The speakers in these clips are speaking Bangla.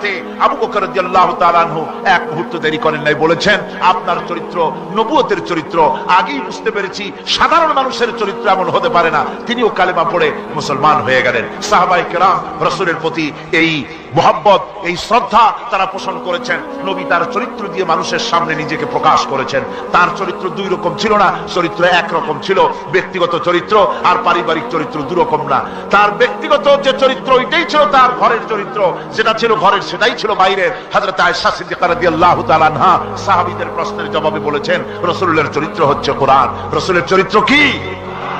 সাথে আবু বকর রাদিয়াল্লাহু তাআলা আনহু এক মুহূর্ত দেরি করেন নাই, বলেছেন আপনার চরিত্র নবুয়তের চরিত্র, আগেই বুঝতে পেরেছি সাধারণ মানুষের চরিত্র এমন হতে পারে না। তিনিও কালেমা পড়ে মুসলমান হয়ে গেলেন। সাহাবায়ে কেরাম রাসূলের প্রতি এই মোহাব্বত, এই শ্রদ্ধা তারা পোষণ করেছেন। নবী তার চরিত্র দিয়ে মানুষের সামনে নিজেকে প্রকাশ করেছেন। তার চরিত্র দুই রকম ছিল না, চরিত্র একরকম ছিল। ব্যক্তিগত চরিত্র আর পারিবারিক চরিত্র দুরকম না। তার ব্যক্তিগত যে চরিত্র ওইটাই ছিল তার ঘরের চরিত্র, যেটা ছিল ঘরের সেটাই ছিল বাইরের। হযরত আয়েশা সিদ্দিকা রাদিয়াল্লাহু তাআলা আনহা সাহাবীদের প্রশ্নের জবাবে বলেছেন, রাসূলের চরিত্র হচ্ছে কোরআন। রাসূলের চরিত্র কি?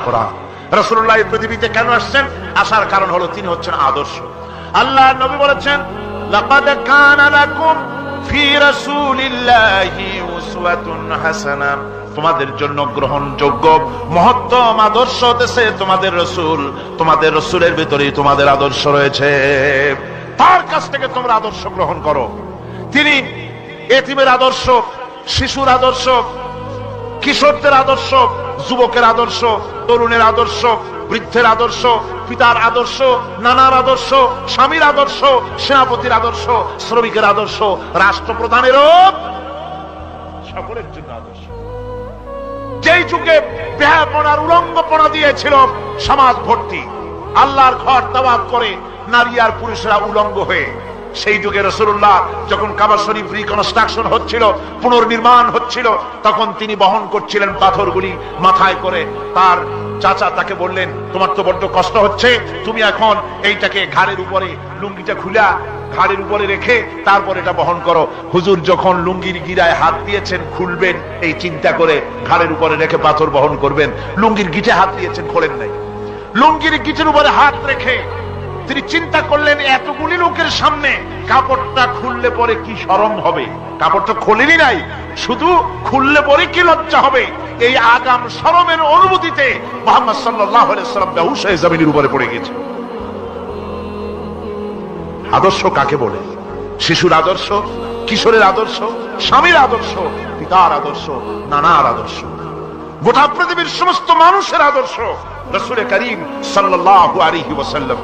কোরআন। রাসূলুল্লাহ এই পৃথিবীতে কেন আসছেন? আসার কারণ হলো তিনি হচ্ছেন আদর্শ। আল্লাহ নবী বলেছেন, লাকাদ কানা লাকুম ফি রাসূলিল্লাহি উসওয়াতুন হাসানাহ, তোমাদের জন্য গ্রহণযোগ্য মহত্তম আদর্শ হতেছে তোমাদের রাসূল। তোমাদের রাসূলের ভিতরেই তোমাদের আদর্শ রয়েছে, তার কাছ থেকে তোমরা আদর্শ গ্রহণ করো। তিনি এতিমের আদর্শ, শিশুর আদর্শ, কিশোরদের আদর্শ, যুবকের আদর্শ, তরুণের আদর্শ, বৃদ্ধের আদর্শ, পিতার আদর্শ, নানার আদর্শ, স্বামীর আদর্শ, সেনাপতির আদর্শ, শ্রমিকের আদর্শ, রাষ্ট্রপ্রধানেরও সকলের জন্য আদর্শ। যেই যুগে বেহাপনার উলঙ্গপনা দিয়েছিল সমাজ ভর্তি, আল্লাহর ঘর তাওয়াফ করে নারী আর পুরুষেরা উলঙ্গ হয়ে, সেই যুগে রাসূলুল্লাহ যখন কাবা শরীফ রিকনস্ট্রাকশন হচ্ছিল, পুনর্নির্মাণ হচ্ছিল, তখন তিনি বহন করছিলেন পাথরগুলি মাথায় করে। তার চাচা তাকে বললেন, তোমার তো বড্ড কষ্ট হচ্ছে, তুমি এখন এইটাকে ঘাড়ের উপরে, লুঙ্গিটা খুলা ঘাড়ের উপরে রেখে তারপর এটা বহন করো। হুজুর যখন লুঙ্গির গিরায় হাত দিয়েছেন খুলবেন এই চিন্তা করে ঘাড়ের উপরে রেখে পাথর বহন করবেন, লুঙ্গির গিটে হাত দিয়েছেন, খোলেন নাই। লুঙ্গির গিটের উপরে হাত রেখে তিনি চিন্তা করলেন, এতগুলি লোকের সামনে কাপড়টা খুললে পরে কি শরম হবে। কাপড়টা খোলেনি নাই, শুধু খুললে পরে কি লজ্জা হবে। এই আগাম শরমের অনুভূতিতে মুহাম্মদ সাল্লাল্লাহু আলাইহি ওয়াসাল্লাম বেহুশ হয়ে জমিনের উপরে পড়ে গেছে। আদর্শ কাকে বলে? শিশুর আদর্শ, কিশোরের আদর্শ, স্বামীর আদর্শ, পিতার আদর্শ, নানার আদর্শ, গোটা পৃথিবীর সমস্ত মানুষের আদর্শ রাসূল করিম সাল্লাল্লাহু আলাইহি ওয়াসাল্লাম।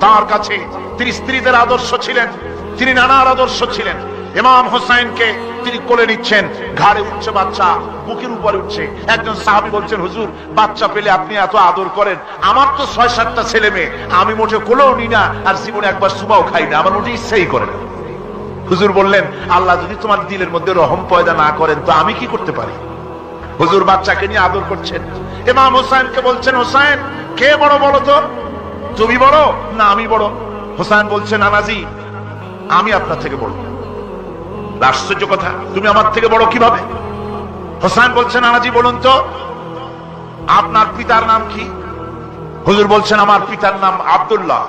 তার কাছে তিনি স্ত্রীদের আদর্শ ছিলেন, তিনি নানার আদর্শ ছিলেন। ইমাম হোসেনকে তিনি কোলে নিচ্ছেন, ঘাড়ে উঠছে বাচ্চা, বুকের উপরে উঠছে। একজন সাহাবী বলছেন, হুজুর বাচ্চা পেলে আপনি এত আদর করেন, আমার তো ৬-৭টা ছেলে মেয়ে, আমি মোটে কোলেও নি না, আর জীবনে একবার সুবাও খাই না, আমার মোটে ইচ্ছাই করে না। হুজুর বললেন, আল্লাহ যদি তোমার দিলের মধ্যে রহম পয়দা না করেন তো আমি কি করতে পারি? হুজুর বাচ্চাকে নিয়ে আদর করছেন। ইমাম হোসেনকে বলছেন, হোসেন কে বড় বলো তো, তুমি বড় না আমি বড়? হোসেন বলছেন, নানাজি আমি আপনার থেকে বড়। আশ্চর্য কথা, তুমি আমার থেকে বড় কিভাবে? হোসেন বলছেন, নানাজি বলুন তো আপনার পিতার নাম কি? হুজুর বলছেন, আমার পিতার নাম আব্দুল্লাহ।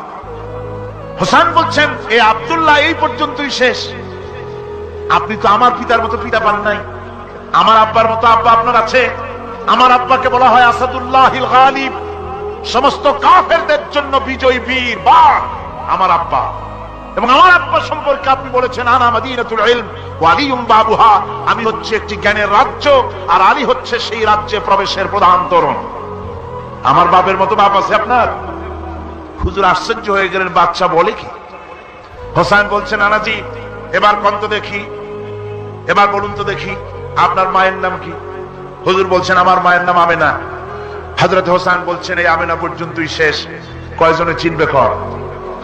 হোসেন বলছেন, এই আব্দুল্লাহ এই পর্যন্তই শেষ, আপনি তো আমার পিতার মতো পিতা পান নাই, আমার আব্বার মতো আব্বা আপনার আছে। আমার আব্বাকে বলা হয় আসাদুল্লাহিল গালিব, সমস্ত কাফেরদের জন্য বিজয়ী বীর বাঘ আমার আব্বা। এবং আমার আব্বা সম্পর্কে আপনি বলেছেন, আনা মাদিনাতুল ইলম ওয়া আলিয়ুম বাবুহা, আমি হচ্ছে একটি জ্ঞানের রাজ্য আর আলী হচ্ছে সেই রাজ্যে প্রবেশের প্রধান তরুণ। আমার বাপের মতো বাপ আছে আপনার? হুজুর আশ্চর্য হয়ে গেলেন, বাচ্চা বলে কি? হোসেন বলছেন, নানাজি এবার কোন তো দেখি, এবার বলুন তো দেখি আপনার মায়ের নাম কি? হুজুর বলছেন, আমার মায়ের নাম আমেনা। হযরত হোসেন বলছেন, এই আমেনা পর্যন্তই শেষ, কয়জনে চিনবে কর?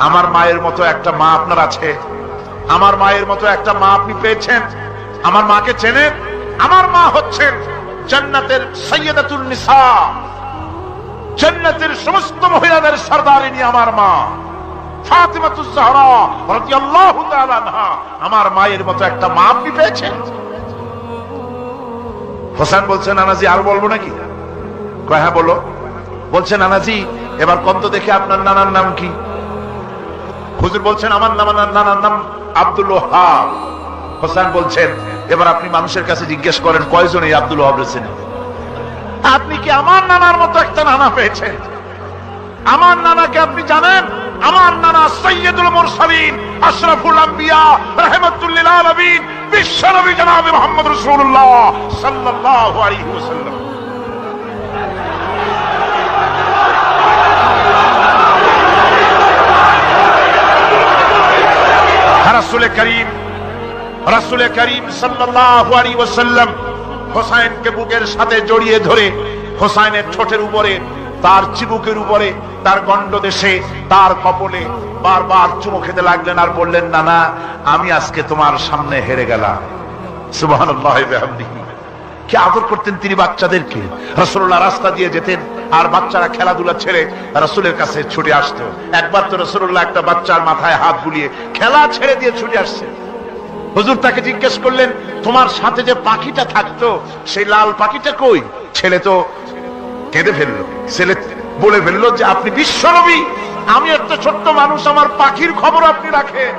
আমার মায়ের মতো একটা মা আপনার আছে? আমার মায়ের মতো একটা মা আপনি পেয়েছেন? আমার মাকে চেনেন? আমার মা হচ্ছেন জান্নাতের সাইয়্যিদাতুন নিসা, জান্নাতের সমস্ত মহিলাদের সরদারিনী আমার মা ফাতিমাতুজ জাহরা রাদিয়াল্লাহু তাআলা আনহা। আমার মায়ের মতো একটা মা আপনি পেয়েছেন? হোসেন বলছেন, নানাজি আর বলবো নাকি? কয় হ্যাঁ বলো। বলছেন, নানাজি এবার কোন তো দেখি আপনার নানার নাম কি? হুজুর বলছেন, আমার নানার নাম আব্দুল ওয়াহাব। হোসেন বলছেন, এবার আপনি মানুষের কাছে জিজ্ঞেস করেন কয়জন এই আব্দুল ওয়াহাব চেনে? আপনি কি আমার নানার মতো একটা নানা পেয়েছেন? আমার নানাকে আপনি জানেন? আমার নানা সাইয়্যিদুল মুরসালিন, আশরাফুল আম্বিয়া, রাহমাতুল লিল আলামিন, বিশ্বনবী জনাবে মুহাম্মদ রাসূলুল্লাহ সাল্লাল্লাহু আলাইহি ওয়াসাল্লাম। রাসূল করিম সাল্লাল্লাহু আলাইহি ওয়াসাল্লাম হোসাইনকে বুকের সাথে জড়িয়ে ধরে হোসাইনের ঠোঁটের উপরে, তার চিবুকের উপরে, তার গণ্ডদেশে, তার কপলে বারবার চুমু খেতে লাগলেন আর বললেন, না না, আমি আজকে তোমার সামনে হেরে গেলাম। সুবহানাল্লাহি ওয়া বিহামদিহি। কি আদর করতেন তিনি বাচ্চাদেরকে। রাসূলুল্লাহ রাস্তা দিয়ে যেতেন আর বাচ্চারা খেলাধুলা ছেড়ে রাসূলের কাছে ছুটে আসতো। একবার তো রাসূলুল্লাহ একটা বাচ্চার মাথায় হাত বুলিয়ে খেলা ছেড়ে দিয়ে ছুটে আসছে। হুজুর তাকে জিজ্ঞেস করলেন, তোমার সাথে যে পাখিটা থাকতো সেই লাল পাখিটা কই? ছেলে তো কেঁদে ফেললো। ছেলে বলে ফেললো যে আপনি বিশ্বনবী, আমি একটা ছোট্ট মানুষ, আমার পাখির খবর আপনি রাখেন।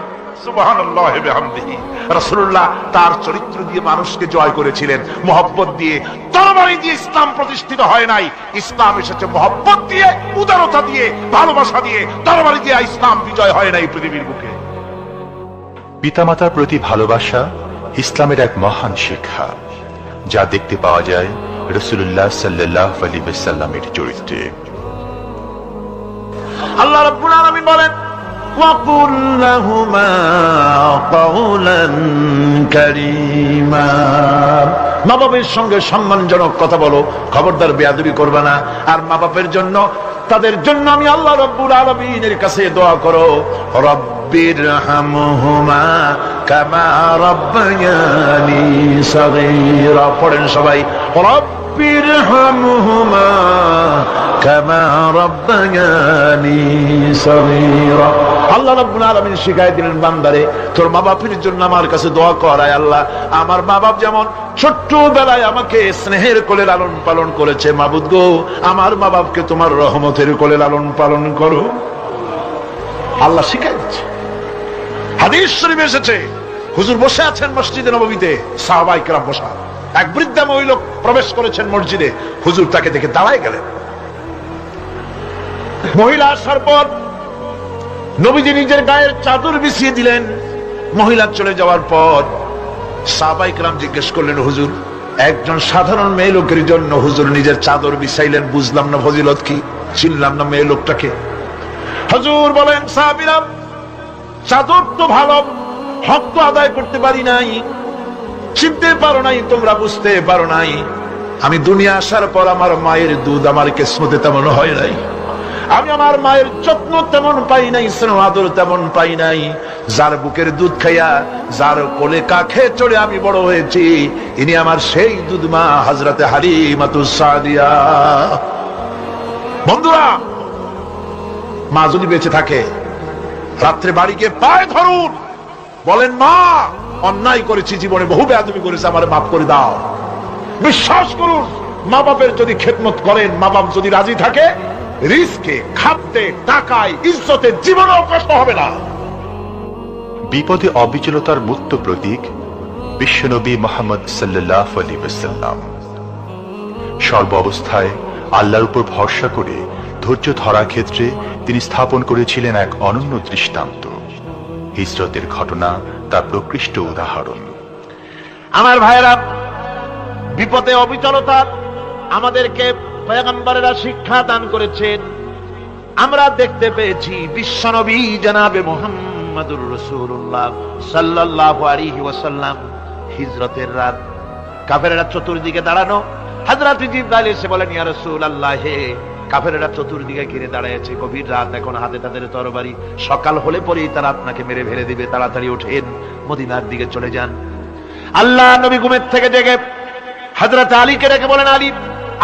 সুবহানাল্লাহি ওয়া বিহামদিহি। রাসূলুল্লাহ তার চরিত্র দিয়ে মানুষকে জয় করেছিলেন, মহব্বত দিয়ে। তরবারি দিয়ে ইসলাম প্রতিষ্ঠিত হয় নাই, ইসলাম এসেছে মহব্বত দিয়ে, উদারতা দিয়ে, ভালোবাসা দিয়ে। তরবারি দিয়ে ইসলাম বিজয় হয় নাই পৃথিবীর বুকে। পিতামাতার প্রতি ভালোবাসা ইসলামের এক মহান শিক্ষা, যা দেখতে পাওয়া যায় রাসূলুল্লাহ সাল্লাল্লাহু আলাইহি ওয়াসাল্লামের চরিত্রে। আল্লাহ রাব্বুল আলামিন বলেন, ওয়াকুল লাহুমা কাওলান কারীমা। মা বাবার সঙ্গে সম্মানজনক কথা বলো, খবরদার বেয়াদবি করবে না। আর মা বাবার জন্য, তাদের জন্য আমি আল্লাহ রাব্বুল আলামিনের কাছে দোয়া করো, রব্বিরহামহুমা কামা রাব্বায়ানি সাগীরা। পড়েন সবাই, রব্বিরহামহুমা কামা রাব্বায়ানি সাগীরা। আল্লাহ রাব্বুল আলামিন শিখাই দিলেন, বান্দারে তোর মা বাপের জন্য আমার কাছে দোয়া কর। আয় আল্লাহ, আমার মা বাপ যেমন ছোট্টবেলায় আমাকে স্নেহের কোলে লালন পালন করেছে, মাবুদ গো, আমার মা বাপকে তোমার রহমতের কোলে লালন পালন করো। আল্লাহ শিখাই দিচ্ছে। হাদিস শরীফে এসেছে, হুজুর বসে আছেন মসজিদে নববীতে, সাহাবায়ে কেরাম বসা। এক বৃদ্ধা মহিলা প্রবেশ করেছেন মসজিদে, হুজুর তাকে দেখে দাঁড়ায় গেলেন। মহিলা আসার পর নবীজি নিজের গায়ের চাদর বিছিয়ে দিলেন। মহিলা চলে যাওয়ার পর সাহাবায়ে কেরাম জিজ্ঞেস করলেন, হুজুর, একজন সাধারণ মেয়ে লোকের জন্য হুজুর নিজের চাদর বিছাইলেন, বুঝলাম না ফজিলত কি, চিনলাম না মেয়ে লোকটাকে। হুজুর বলেন, সাহাবীরা, চাদর তো ভালো, হক তো আদায় করতে পারি নাই, চিনতে পারো নাই, তোমরা বুঝতে পারো নাই। আমি দুনিয়া আসার পর আমার মায়ের দুধ আমার কিসমতে তেমন হয় নাই, আমি আমার মায়ের যত্ন তেমন পাই নাই, স্নেহ আদর তেমন পাই নাই। যার বুকের দুধ খাইয়া, যার কোলে কাখে চড়ে আমি বড় হয়েছি, ইনি আমার সেই দুধ মা হযরতে হালিমাতুস সাদিয়া। বন্ধুরা, মা যদি বেঁচে থাকে, রাত্রে বাড়িকে পায়ে ধরুন, বলেন, মা অন্যায় করেছি, জীবনে বহু বেয়াদবি করেছি, আমার মাফ করে দাও। বিশ্বাস করুন, মা বাপের যদি খেদমত করেন, মা বাপ যদি রাজি থাকে, রিজকে, খাদ্যে, টাকায়, ইজ্জতে জীবনেও কষ্ট হবে না। বিপদে অবিচলতার মুক্ত প্রতীক বিশ্বনবী মুহাম্মদ সাল্লাল্লাহু আলাইহি ওয়াসাল্লাম। সর্ব অবস্থায় আল্লাহর উপর ভরসা করে ধৈর্য ধরার ক্ষেত্রে তিনি স্থাপন করেছিলেন এক অনন্য দৃষ্টান্ত। হিজরতের ঘটনা তার প্রকৃষ্ট উদাহরণ। আমার ভাইয়েরা, বিপদে অবিচলতা আমাদেরকে পয়গম্বরেরা শিক্ষা দান করেছেন। আমরা দেখতে পেয়েছি বিশ্বনবী জনাবে মুহাম্মদুর রাসূলুল্লাহ সাল্লাল্লাহু আলাইহি ওয়াসাল্লাম হিজরতের রাত, কাফেররা চতুর্দিকে দাঁড়ানো। হযরত জিবরাইল এসে বলেন, ইয়া রাসূলুল্লাহ, হে কাফেররা চতুর্দিকে ঘিরে দাঁড়িয়েছে, গভীর রাত, এখন হাতে তাদের তরবারি, সকাল হলে পরেই তারা আপনাকে মেরে ফেলে দিবে, তাড়াতাড়ি ওঠেন, মদিনার দিকে চলে যান। আল্লাহ নবী ঘুমের থেকে জেগে হযরত আলীকে ডেকে বলেন, আলী,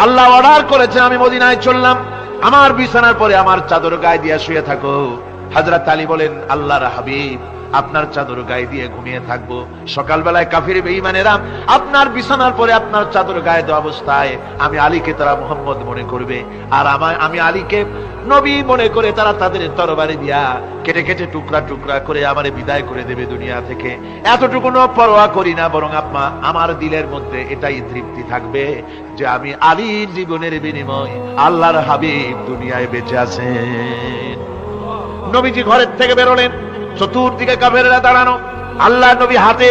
আল্লাহ অর্ডার করেছেন, আমি মদিনায় চললাম, আমার বিছানার পরে আমার চাদর গায়ে দিয়ে শুয়ে থাকো। হযরত আলী বলেন, আল্লাহর হাবিব, আপনার চাদর গায়ে দিয়ে ঘুমিয়ে থাকবো, সকালবেলায় কাফির বেঈমানেরা আপনার বিছানার পরে আপনার চাদর গায়ে দেওয়া অবস্থায় আমি আলীকে তারা মুহাম্মদ মনে করবে, আর আমি আলীকে নবী মনে করে তারা তাদের তরবারি দিয়া কেটে কেটে টুকরা টুকরা করে আমারে বিদায় করে দেবে দুনিয়া থেকে। এতটুকুনো পরোয়া করি না, বরং আমার দিলের মধ্যে এটাই তৃপ্তি থাকবে যে আমি আলীর জীবনের বিনিময় আল্লাহর হাবিব দুনিয়ায় বেঁচে আছেন। নবীজি ঘরের থেকে বেরোলেন, চতুর্দিকে কাফেররা দাঁড়ানো। আল্লাহ নবী হাতে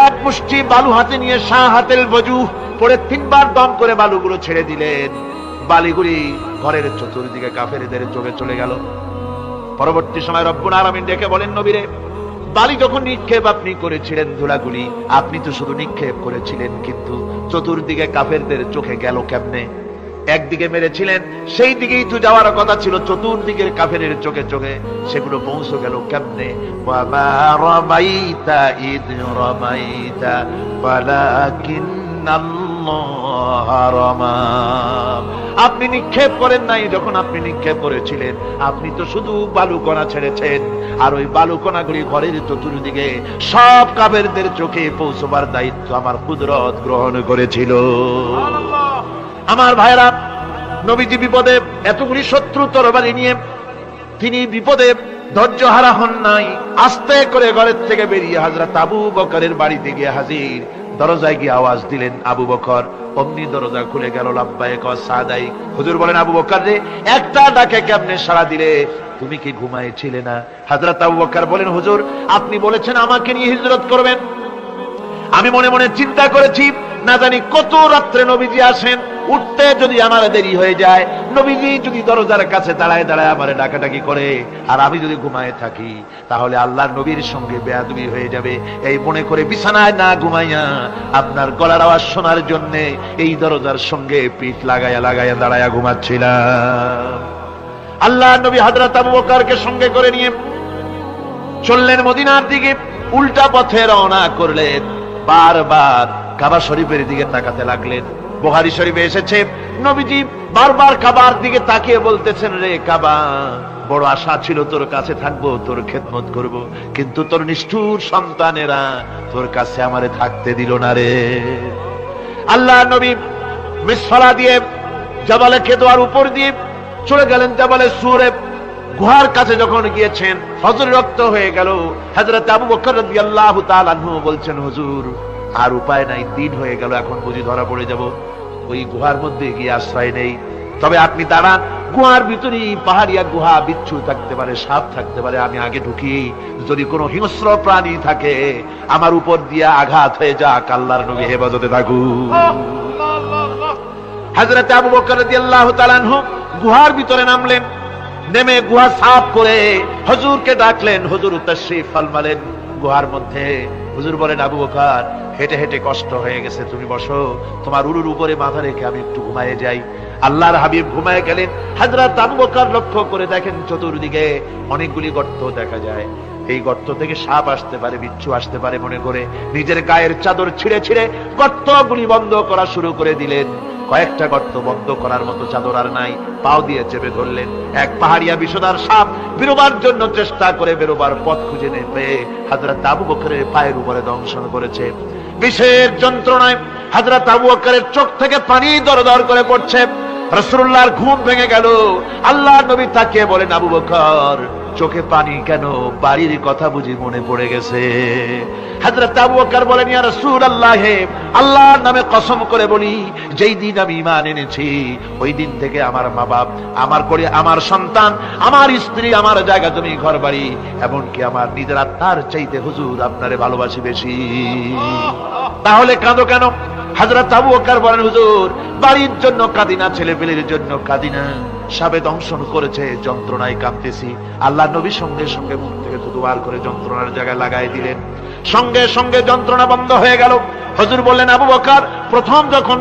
এক মুষ্টি বালু হাতে নিয়ে শাহাদাতুল ওযু পড়ে তিনবার দম করে বালুগুলো ছেড়ে দিলেন। বালিগুলি ঘরের চতুর্দিকে কাফেরদের চোখে চলে গেল। পরবর্তী সময় রব্বুল আলামিন ডেকে বলেন, নবীরে, বালি যখন নিক্ষেপ আপনি করেছিলেন, ধুলাগুলি আপনি তো শুধু নিক্ষেপ করেছিলেন, কিন্তু চতুর্দিকে কাফেরদের চোখে গেল কেমনে? একদিকে মেরেছিলেন, সেই দিকেই তো যাওয়ার কথা ছিল, চতুর্দিকের কাফেরের চোখে চোখে সেগুলো পৌঁছে গেল কেমনে? ওয়ামা রামাইতা ইদ রামাইতা ওয়ালাকিন্নাল্লাহ রামা। আপনি নিক্ষেপ করেন নাই, যখন আপনি নিক্ষেপ করেছিলেন আপনি তো শুধু বালুকণা ছেড়েছেন, আর ওই বালুকণাগুলি ঘরের চতুর্দিকে সব কাফেরদের চোখে পৌঁছবার দায়িত্ব আমার কুদরত গ্রহণ করেছিল। আমার ভাইরা, নবীজি বিপদে, এতগুলি শত্রু তরবারি নিয়ে তিনি বিপদে ধৈর্য হারা হন নাই। আস্তে করে ঘরের থেকে বেরিয়ে হযরত আবু বকরের বাড়িতে গিয়ে হাজির। দরজায় গিয়ে আওয়াজ দিলেন আবু বকর, অমনি দরজা খুলে গেল। লাব্বাইক ওয়া সাদাইক। হুজুর বলেন, আবু বকর রে, একটা ডাকে কেমনে সাড়া দিলে? তুমি কি ঘুমাইছিলে না? হযরত আবু বকর বলেন, হুজুর আপনি বলেছেন আমাকে নিয়ে হিজরত করবেন, আমি মনে মনে চিন্তা করেছি না জানি কত রাত্রে নবীজি আসেন, উঠতে যদি আমার দেরি হয়ে যায়, নবীজি যদি দরজার কাছে দাঁড়ায় দাঁড়ায় আমার ডাকাডাকি করে, আর আমি যদি ঘুমায় থাকি, তাহলে আল্লাহর নবীর সঙ্গে বেয়াদবি হয়ে যাবে। এই মনে করে বিছানায় না ঘুমাইয়া আপনার গলার আওয়াজ শোনার জন্য এই দরজার সঙ্গে পিঠ লাগাইয়া লাগাইয়া দাঁড়াইয়া ঘুমাচ্ছিলাম। আল্লাহর নবী হযরত আবু বকরকে সঙ্গে করে নিয়ে চললেন মদিনার দিকে। উল্টা পথে রওনা করলেন। বারবার কাবা শরীফের দিকে তাকাতে লাগলেন। বুখারী শরীফে এসেছে, নবীজি বারবার কাবার দিকে তাকিয়ে বলতেছেন, রে কাবা, বড় আশা ছিল তোর কাছে থাকবো, তোর খেদমত করব, কিন্তু তোর নিষ্ঠুর সন্তানেরা তোর কাছে আমারে থাকতে দিল না রে। আল্লাহ নবী মিসফালা দিয়ে জাবালে কেদোয়ার উপর দিয়ে চলে গেলেন জাবালে সুরে। গুহার কাছে যখন গিয়েছেন, ফজর রক্ত হয়ে গেল। হযরত আবু বকর রাদিয়াল্লাহু তাআলা আনহু বলছেন, হুজুর আর উপায় নাই, দিন হয়ে গেল, এখন বুঝি ধরা পড়ে যাব, ওই গুহার মধ্যে গিয়ে আশ্রয় নেই। তবে আপনি দাঁড়ান, গুহার ভিতরে পাহাড়িয়া গুহা, বিচ্ছু থাকতে পারে, সাপ থাকতে পারে, আমি আগে ঢুকি, যদি কোনো হিংস্র প্রাণী থাকে আমার উপর দিয়ে আঘাত হয়ে যাক, আল্লাহর নবী হেফাজতে থাকুক। হযরত আবু বকর রাদিয়াল্লাহু তাআলা আনহু গুহার ভিতরে নামলেন। নেমে গুহা সাফ করে হুজুরকে ডাকলেন। হুজুর তাশরীফ ফরমালেন গুহার মধ্যে। হুজুর বলেন, আবু বকর, হেঁটে হেঁটে কষ্ট হয়ে গেছে, তুমি বসো, তোমার উরুর উপরে মাথা রেখে আমি একটু ঘুমায়ে যাই। আল্লাহর হাবিব ঘুমায়ে গেলেন। হযরত আবু বকর লক্ষ্য করে দেখেন চতুর্দিকে অনেকগুলি গর্ত দেখা যায়। এই গর্ত থেকে সাপ আসতে পারে, বিচ্ছু আসতে পারে মনে করে নিজের গায়ের চাদর ছিঁড়ে ছিঁড়ে গর্তগুলি বন্ধ করা শুরু করে দিলেন। কয়েকটা গর্ত বন্ধ করার মতো চাদর আর নাই, পাও দিয়ে চেপে ধরলেন। এক পাহাড়িয়া বিষধর সাপ বেরোবার জন্য চেষ্টা করে বেরোবার পথ খুঁজে নেই পেয়ে হযরত আবু বকরের পায়ের উপরে দংশন করেছে। বিষের যন্ত্রণায় হযরত আবু বকরের চোখ থেকে পানি দরদর করে পড়ছে। রাসূলুল্লাহর ঘুম ভেঙে গেল। আল্লাহর নবী তাকিয়ে বলেন, আবু বকর, চোখে পানি কেন? বাড়ির কথা বুঝি মনে পড়ে গেছে? হযরত আবু বকর বলেন, ইয়া রাসূলুল্লাহ, আল্লাহর নামে কসম করে বলি, যেই দিন আমি ঈমান এনেছি ওই দিন থেকে আমার মা বাপ, আমার করে আমার সন্তান, আমার স্ত্রী, আমার জায়গা জমি, ঘর বাড়ি, এমনকি আমার নিজের আত্মার চাইতে হুজুর আপনারে ভালোবাসি বেশি। তাহলে কাঁদো কেন? হযরত আবু বকর বলেন, হুজুর বাড়ির জন্য কাঁদি না, ছেলেপেলের জন্য কাঁদি না, সাবে দংশন করেছে, যন্ত্রণায় কাঁদতেছি। আল্লাহ নবী সঙ্গে সঙ্গে মুখ থেকে থুতু বার করে যন্ত্রণার জায়গায় লাগাই দিলেন। সঙ্গে সঙ্গে যন্ত্রণা বন্ধ হয়ে গেল। হুজুর বললেন, আবু বকর, প্রথম যখন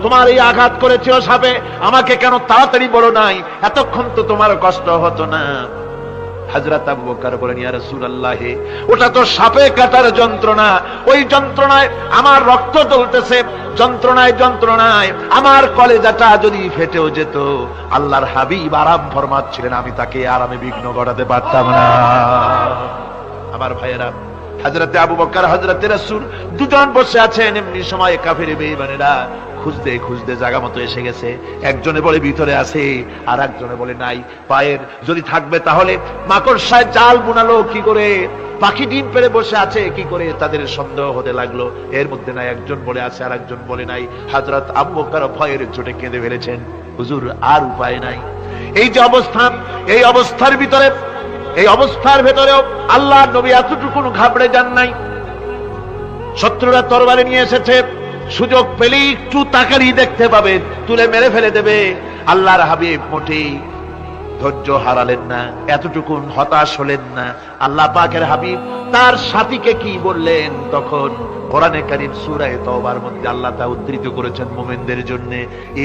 তোমার এই আঘাত করেছিল সাপে, আমাকে কেন তাড়াতাড়ি বলো নাই? এতক্ষণ তো তোমার কষ্ট হতো না। হযরত আবু বকর বলেন, ইয়া রাসূলুল্লাহ, ওটা তো সাপে কাটার যন্ত্রণা, ওই যন্ত্রণায় আমার রক্ত জ্বলতেছে, যন্ত্রণায় যন্ত্রণায় আমার কলেজাটা যদি ফেটেও যেত, আল্লাহর হাবিব আরাম ফরমাচ্ছিলেন, আমি তাকে আরামে বিঘ্ন ঘটাতে পারতাম না। আমার ভাইয়েরা, হযরত আবু বকর, হযরত রাসূল দুজন বসে আছেন। এমনি সময় কাফের বেঈমানেরা খুঁজতে খুঁজতে জায়গা মতো এসে গেছে। একজনে বলে ভিতরে আছে, আর একজনে বলে নাই। পায়ের যদি থাকবে তাহলে মাকড়সায় জাল বুনালো কি করে, পাখি ডিম পেড়ে বসে আছে কি করে, তাদের সন্দেহ হতে লাগলো। এর মধ্যে নাই একজন বলে আছে, আর একজন বলে নাই। হযরত আবু বকর ভয়ের চোটে কেঁদে ফেলেছেন, হুজুর আর উপায় নাই। এই যে অবস্থা, এই অবস্থার ভিতরে, এই অবস্থার ভেতরেও আল্লাহর নবী এতটুকু ঘাবড়ে যান নাই। শত্রুরা তরবারি নিয়ে এসেছে, সুযোগ পেলেই একটু তাকারি দেখতে পাবে, তুলে মেরে ফেলে দেবে। আল্লাহর হাবিব মোটেই ধৈর্য হারালেন না, এতটুকু হতাশ হলেন না। আল্লাহ পাকের হাবিব তার সাথীকে কি বললেন? তখন কোরআনে কারীম সূরা তাওবার মধ্যে আল্লাহ তা উদ্ধৃত করেছেন মুমিনদের জন্য,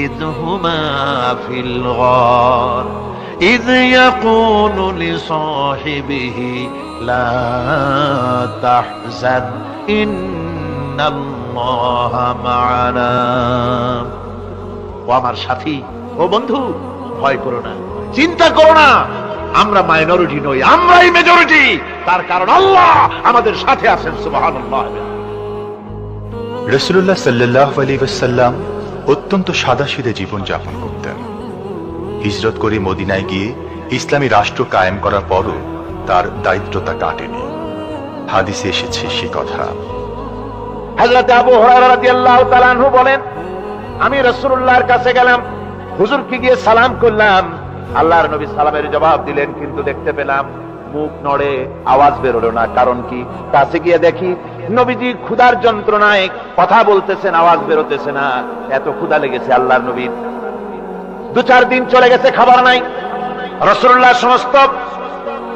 ইযহুমা ফিল গার ইয ইয়াকুলু লিসাহিবিহি লা তাহজান ইন্নাল্লাহা মা'ানা। ও আমার সাথী, ও বন্ধু, ভয় করো না, চিন্তা করো না, আমরা মাইনরিটি নই, আমরাই মেজরিটি। তার কারণ আল্লাহ আমাদের সাথে আছেন। সুবহানাল্লাহ। রাসূলুল্লাহ সাল্লাল্লাহু আলাইহি ওয়াসাল্লাম অত্যন্ত সাদাসিধে জীবন যাপন করতেন। হিজরত করে মদিনায় গিয়ে ইসলামী রাষ্ট্র কায়েম করার পরও তার দারিদ্রতা কাটেনি। হাদিসে এসেছে সে কথা। হযরত আবু হুরায়রা রাদিয়াল্লাহু তাআলা আনহু বলেন, আমি রাসূলুল্লাহর কাছে গেলাম, হুজুরকে গিয়ে সালাম করলাম। আল্লাহর নবী সালামের জবাব দিলেন, কিন্তু দেখতে পেলাম মুখ নড়ে, আওয়াজ বের হলো না। কারণ কি? কাছে গিয়ে দেখি নবীজি ক্ষুধার যন্ত্রণায় কথা বলতেছেন, আওয়াজ বেরোতেছে না। এত ক্ষুধা লেগেছে আল্লাহর নবীর। 2-4 দিন চলে গেছে, খাবার নাই। রাসূলুল্লাহ সমস্ত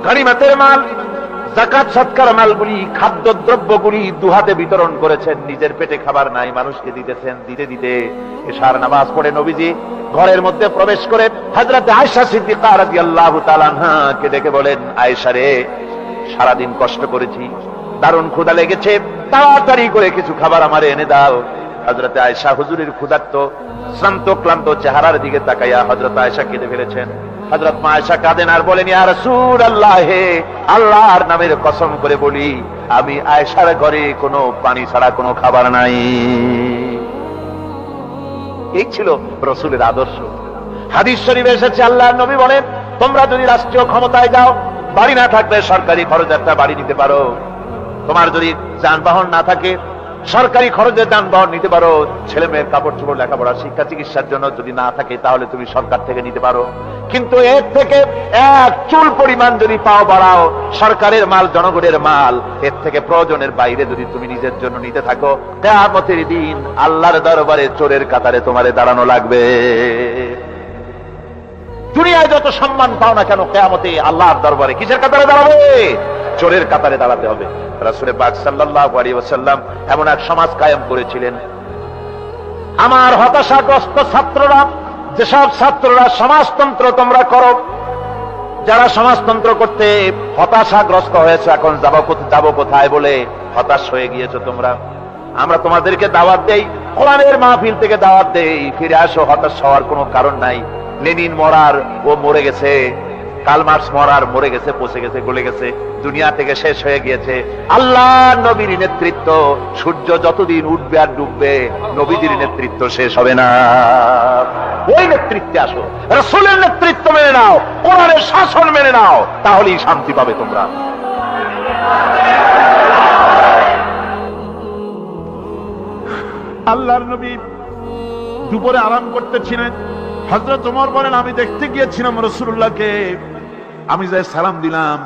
গনিমতের মাল, যাকাত সদকার মালগুলি, খাদ্য দ্রব্যগুলি দুহাতে বিতরণ করেছেন। নিজের পেটে খাবার নাই, মানুষকে দিতেছেন। দিতে দিতে এশার নামাজ পড়ে নবীজি ঘরের মধ্যে প্রবেশ করে হযরত আয়েশা সিদ্দিকা রাদিয়াল্লাহু তাআলা আনহাকে ডেকে বলেন, আয়েশা রে, সারাদিন কষ্ট করেছি, দারুণ ক্ষুধা লেগেছে, তাড়াতাড়ি করে কিছু খাবার আমারে এনে দাও। হযরত আয়েশা হুজুরের ক্ষুধার্ত শ্রান্ত ক্লান্ত চেহারার দিকে তাকাইয়া হযরত আয়েশা কেঁদে ফেলেছেন। হযরত মা আয়েশা কাঁদেন আর বলেন, ইয়া রাসূলুল্লাহ, হে আল্লাহর নামের কসম করে বলি, আমি আয়েশার ঘরে কোনো পানি ছাড়া কোনো খাবার নাই। এই ছিল রাসূলের আদর্শ। হাদিস শরীফে এসেছে, আল্লাহর নবী বলেন, তোমরা যদি রাষ্ট্রীয় ক্ষমতায় যাও, বাড়ি না থাকলে সরকারি খরচে একটা বাড়ি নিতে পারো। তোমার যদি যানবাহন না থাকে, সরকারি খরচে যানবাহন নিতে পারো। ছেলে মেয়ের কাপড় চোপড়, লেখাপড়া, শিক্ষা, চিকিৎসার জন্য যদি না থাকে, তাহলে তুমি সরকার থেকে নিতে পারো। কিন্তু এর থেকে এক চুল পরিমাণ যদি পাও বাড়াও, সরকারের মাল জনগণের মাল, এর থেকে প্রয়োজনের বাইরে যদি তুমি নিজের জন্য নিতে থাকো, কিয়ামতের দিন আল্লাহর দরবারে চোরের কাতারে তোমারে দাঁড়ানো লাগবে। দুনিয়ায় যত সম্মান পাও না কেন, কিয়ামতে আল্লাহর দরবারে কিসের কাতারে দাঁড়াবে? চোরের কাতারে দাঁড়াতে হবে। রাসূল পাক সাল্লাল্লাহু আলাইহি ওয়াসাল্লাম এমন এক সমাজ কায়েম করেছিলেন। আমার হতাশাগ্রস্ত ছাত্ররা, যেসব ছাত্ররা সমাজতন্ত্র তোমরা করো, যারা সমাজতন্ত্র করতে হতাশাগ্রস্ত হয়েছে, এখন যাব কোথায় বলে হতাশ হয়ে গিয়েছো তোমরা, আমরা তোমাদেরকে দাওয়াত দেই, কোরআনের মাহফিল থেকে দাওয়াত দেই, ফিরে আসো। হতাশ হওয়ার কোনো কারণ নাই। লেনিন মরার, ও মরে গেছে। কার্ল মার্কস মরার, মরে গেছে, পচে গেছে, গলে গেছে, দুনিয়া থেকে শেষ হয়ে গিয়েছে। আল্লাহর নবীর নেতৃত্ব, সূর্য যতদিন উঠবে আর ডুববে, নবীজির নেতৃত্ব শেষ হবে না। ওই নেতৃত্বে আসো, রাসূলের নেতৃত্ব মেনে নাও, কোরআনের শাসন মেনে নাও, তাহলেই শান্তি পাবে তোমরা। আল্লাহর নবী দুপুরে আরাম করতেছিলেন। হযরত ওমর বলেন, আমি দেখতে গিয়েছিলাম রাসূলুল্লাহকে, আমি যাই সালাম দিলাম,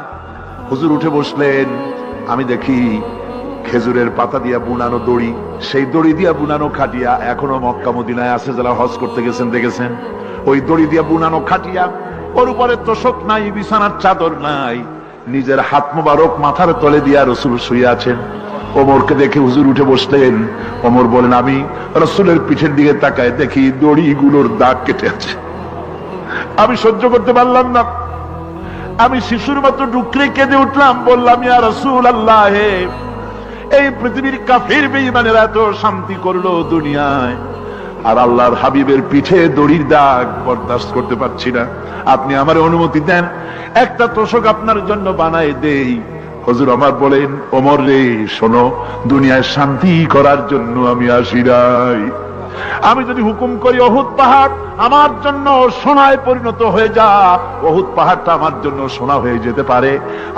হুজুর উঠে বসলেন। আমি দেখি খেজুরের পাতা দিয়া বুনানো দড়ি, সেই দড়ি দিয়া বুনানো খাটিয়া, এখনো মক্কা মদিনায় আছে যারা হজ করতে গেছেন দেখেছেন, ওই দড়ি দিয়া বুনানো খাটিয়া, ওর উপরে তোশক নাই, বিছানার চাদর নাই, নিজের হাত মোবারক মাথার তলে দিয়া রাসূল শুয়ে আছেন। ওমরকে দেখে হুজুর উঠে বসলেন। ওমর বলেন, আমি রাসূলের পিঠের দিকে তাকায় দেখি দড়িগুলোর দাগ কেটে আছে। আমি সহ্য করতে পারলাম না, আমি শিশুর মতো ডুকরে কেঁদে উঠলাম, বললাম, ইয়া রাসূলুল্লাহ, এই পৃথিবীর কাফির বেঈমানেরা এত শান্তি করলো দুনিয়ায়, আর আল্লাহর হাবিবের পিঠে দড়ির দাগ বরদাস্ত করতে পারছি না। আপনি আমার অনুমতি দেন, একটা তোশক আপনার জন্য বানায় দেই। হুজুর আমার বলেন, ওমর রে, শোনো, দুনিয়ায় শান্তি করার জন্য আমি আসি নাই। আমি যদি হুকুম করি উহুদ পাহাড় আমার জন্য সোনায় পরিণত হয়ে যা, উহুদ পাহাড়টা আমার জন্য সোনা হয়ে যেতে পারে।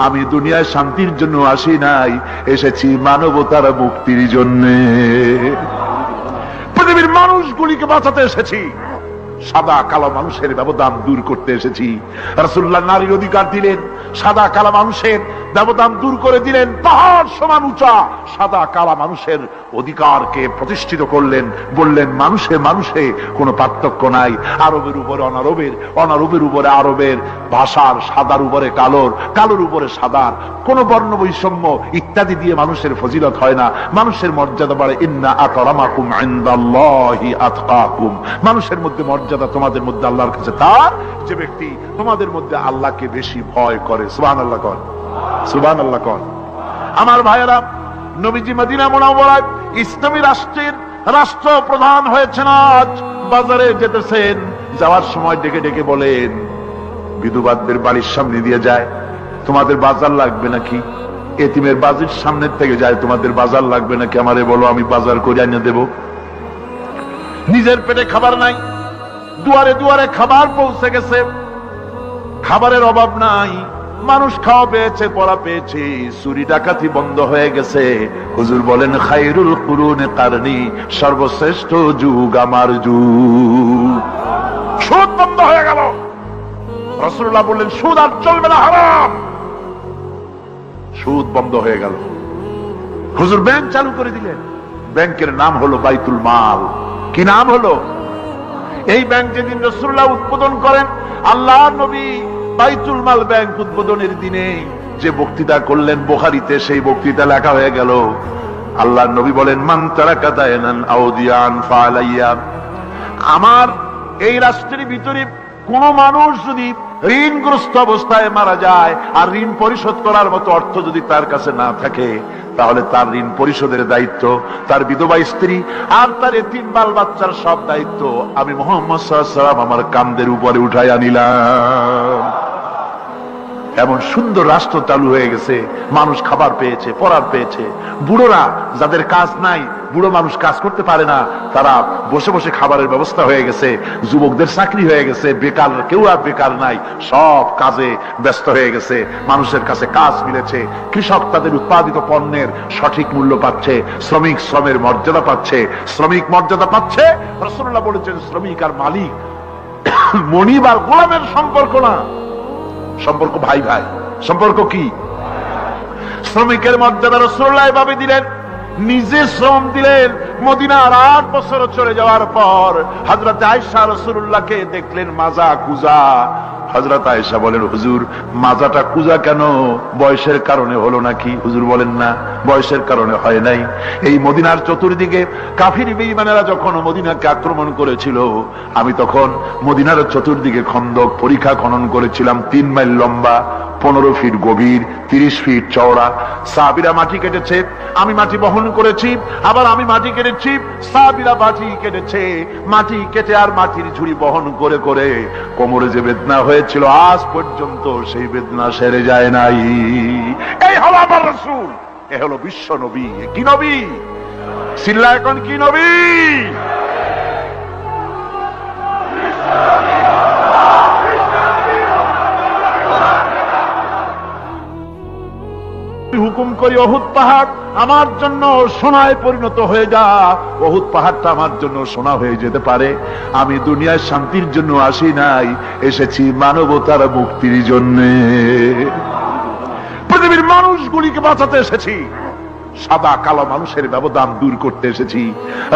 আমি দুনিয়ায় শান্তির জন্য আসি নাই, এসেছি মানবতার মুক্তির জন্য, পৃথিবীর মানুষগুলিকে বাঁচাতে এসেছি। সাদা কালো মানুষের ব্যবধান দূর করতে এসেছি। রাসূলুল্লাহ নারীর অধিকার দিলেন, সাদা কালো মানুষের ব্যবধান দূর করে দিলেন। পাহাড় সমান উঁচা সাদা কালো মানুষের অধিকারকে প্রতিষ্ঠিত করলেন, বললেন মানুষে মানুষে কোনো পার্থক্য নাই। আরবের উপরে অনারবের, অনারবের উপরে আরবের, ভাষার সাদার উপরে কালোর, কালোর উপরে সাদার, কোন বর্ণ বৈষম্য ইত্যাদি দিয়ে মানুষের ফজিলত হয় না। মানুষের মর্যাদা বাড়ে। ইন্না আকরামাকুম ইনদাল্লাহি আতকাকুম। মানুষের মধ্যে মর্যাদা তোমাদের মধ্যে আল্লাহর কাছে তার যে ব্যক্তি তোমাদের মধ্যে আল্লাহকে বেশি ভয় করে। সুবহানাল্লাহ কর, সুবহানাল্লাহ কর। আমার ভাইয়েরা, নবীজি মদিনা মুনাওয়ারায় ইসলামী রাষ্ট্রের রাষ্ট্রপ্রধান হয়েছেন। আজ বাজারে যেতেছেন, যাওয়ার সময় ডেকে ডেকে বলেন, বিধবাদের বাড়ির সামনে দিয়ে যায়, তোমাদের বাজার লাগবে নাকি? এতিমের বাড়ির সামনের থেকে যায়, তোমাদের বাজার লাগবে নাকি? আমারে বলো, আমি বাজার করে এনে দেব। নিজের পেটে খাবার নাই, দুয়ারে দুয়ারে খাবার পৌঁছে গেছে, খাবারের অভাব নাই, মানুষ খাওয়া পেয়েছে, পড়া পেয়েছে, চুরি ডাকাতি বন্ধ হয়ে গেছে। হুজুর বলেন খায়রুল কুরুনে কারনি, সর্বশ্রেষ্ঠ যুগ আমার যুগ। সুদ বন্ধ হয়ে গেল। রাসূলুল্লাহ বললেন সুদ আর চলবে না, হারাম। সুদ বন্ধ হয়ে গেল। হুজুর ব্যাংক চালু করে দিলেন। ব্যাংকের নাম হলো বাইতুল মাল। কি নাম হলো? এই ব্যাংক যেদিন রাসূলুল্লাহ উদ্বোধন করেন, আল্লাহর নবী বাইতুল মাল ব্যাংক উদ্বোধনের দিনে যে বক্তৃতা করলেন, বুখারীতে সেই বক্তৃতা লেখা হয়ে গেল। আল্লাহর নবী বলেন মান তারাকা দায়নান আও দিয়ান ফালাইয়া। আমার এই রাষ্ট্রের ভিতরে কোন মানুষ যদি ঋণগ্রস্ত অবস্থায় মারা যায় আর ঋণ পরিশোধ করার মতো অর্থ যদি তার কাছে না থাকে, তাহলে তার ঋণ পরিশোধের দায়িত্ব তার বিধবা স্ত্রী আর তার এতিম বাল বাচ্চার সব দায়িত্ব আমি মুহাম্মদ সাল্লাল্লাহু আলাইহি ওয়াসাল্লাম আমার কাঁধের উপরে উঠাইয়া নিলাম। এমন সুন্দর রাষ্ট্র চালু হয়ে গেছে, মানুষ খাবার পেয়েছে, পড়ার পেয়েছে। বুড়োরা যাদের কাজ নাই, বুড়ো মানুষ কাজ করতে পারে না, তারা বসে বসে খাবারের ব্যবস্থা হয়ে গেছে। যুবকদের চাকরি হয়ে গেছে, বেকার কেউ আর বেকার নাই, সব কাজে ব্যস্ত হয়ে গেছে, মানুষের কাছে কাজ মিলেছে। কৃষক তাদের উৎপাদিত পণ্যের সঠিক মূল্য পাচ্ছে, শ্রমিক শ্রমের মর্যাদা পাচ্ছে, শ্রমিক মর্যাদা পাচ্ছে। রাসূলুল্লাহ বলেছেন শ্রমিক আর মালিক মনিব আর গোলামের সম্পর্ক না, সম্পর্ক ভাই ভাই। সম্পর্ক কি? শ্রমিকের মর্যাদা রাসূলুল্লাহ এভাবে দিলেন, নিজে শ্রম দিলেন। মদিনার 8 বছর চলে যাওয়ার পর হযরত আয়েশা রাসূলুল্লাহকে দেখলেন মাজা কুজা। হযরত আয়েশা বলেন হুজুর মাজাটা কুজা কেন? বয়সের কারণে হলো নাকি? হুজুর বলেন না, বয়সের কারণে হয় নাই। এই মদিনার চতুর্দিকে কাফির বেঈমানেরা যখন মদিনাকে আক্রমণ করেছিল, আমি তখন মদিনার চতুর্দিকে খন্দক পরিখা খনন করেছিলাম, 3 মাইল লম্বা, 15 ফিট গভীর, 30 ফিট চওড়া। সাহাবীরা মাটি কেটেছে, আমি মাটি বহন করেছি, আবার আমি মাটি কেটেছি, সাহাবীরা মাটি কেটেছে। মাটি কেটে আর মাটির ঝুড়ি বহন করে করে কোমরে যে বেদনা হয়েছিল আজ পর্যন্ত সেই বেদনা সেরে যায় নাই। এই হলো আমার রাসূল, এ হলো বিশ্ব নবী। কি নবী? সিল্লা এখন কি নবী? হুকুম করি উহুদ পাহাড় আমার জন্য সোনায় পরিণত হয়ে যা। উহুদ পাহাড়টা আমার জন্য সোনা হয়ে যেতে পারে। আমি দুনিয়ার শান্তির জন্য আসি নাই, এসেছি মানবতার মুক্তির জন্য। পৃথিবীর মানুষগুলিকে বাঁচাতে এসেছি, সাদা কালো মানুষের ব্যবধান দূর করতে এসেছি।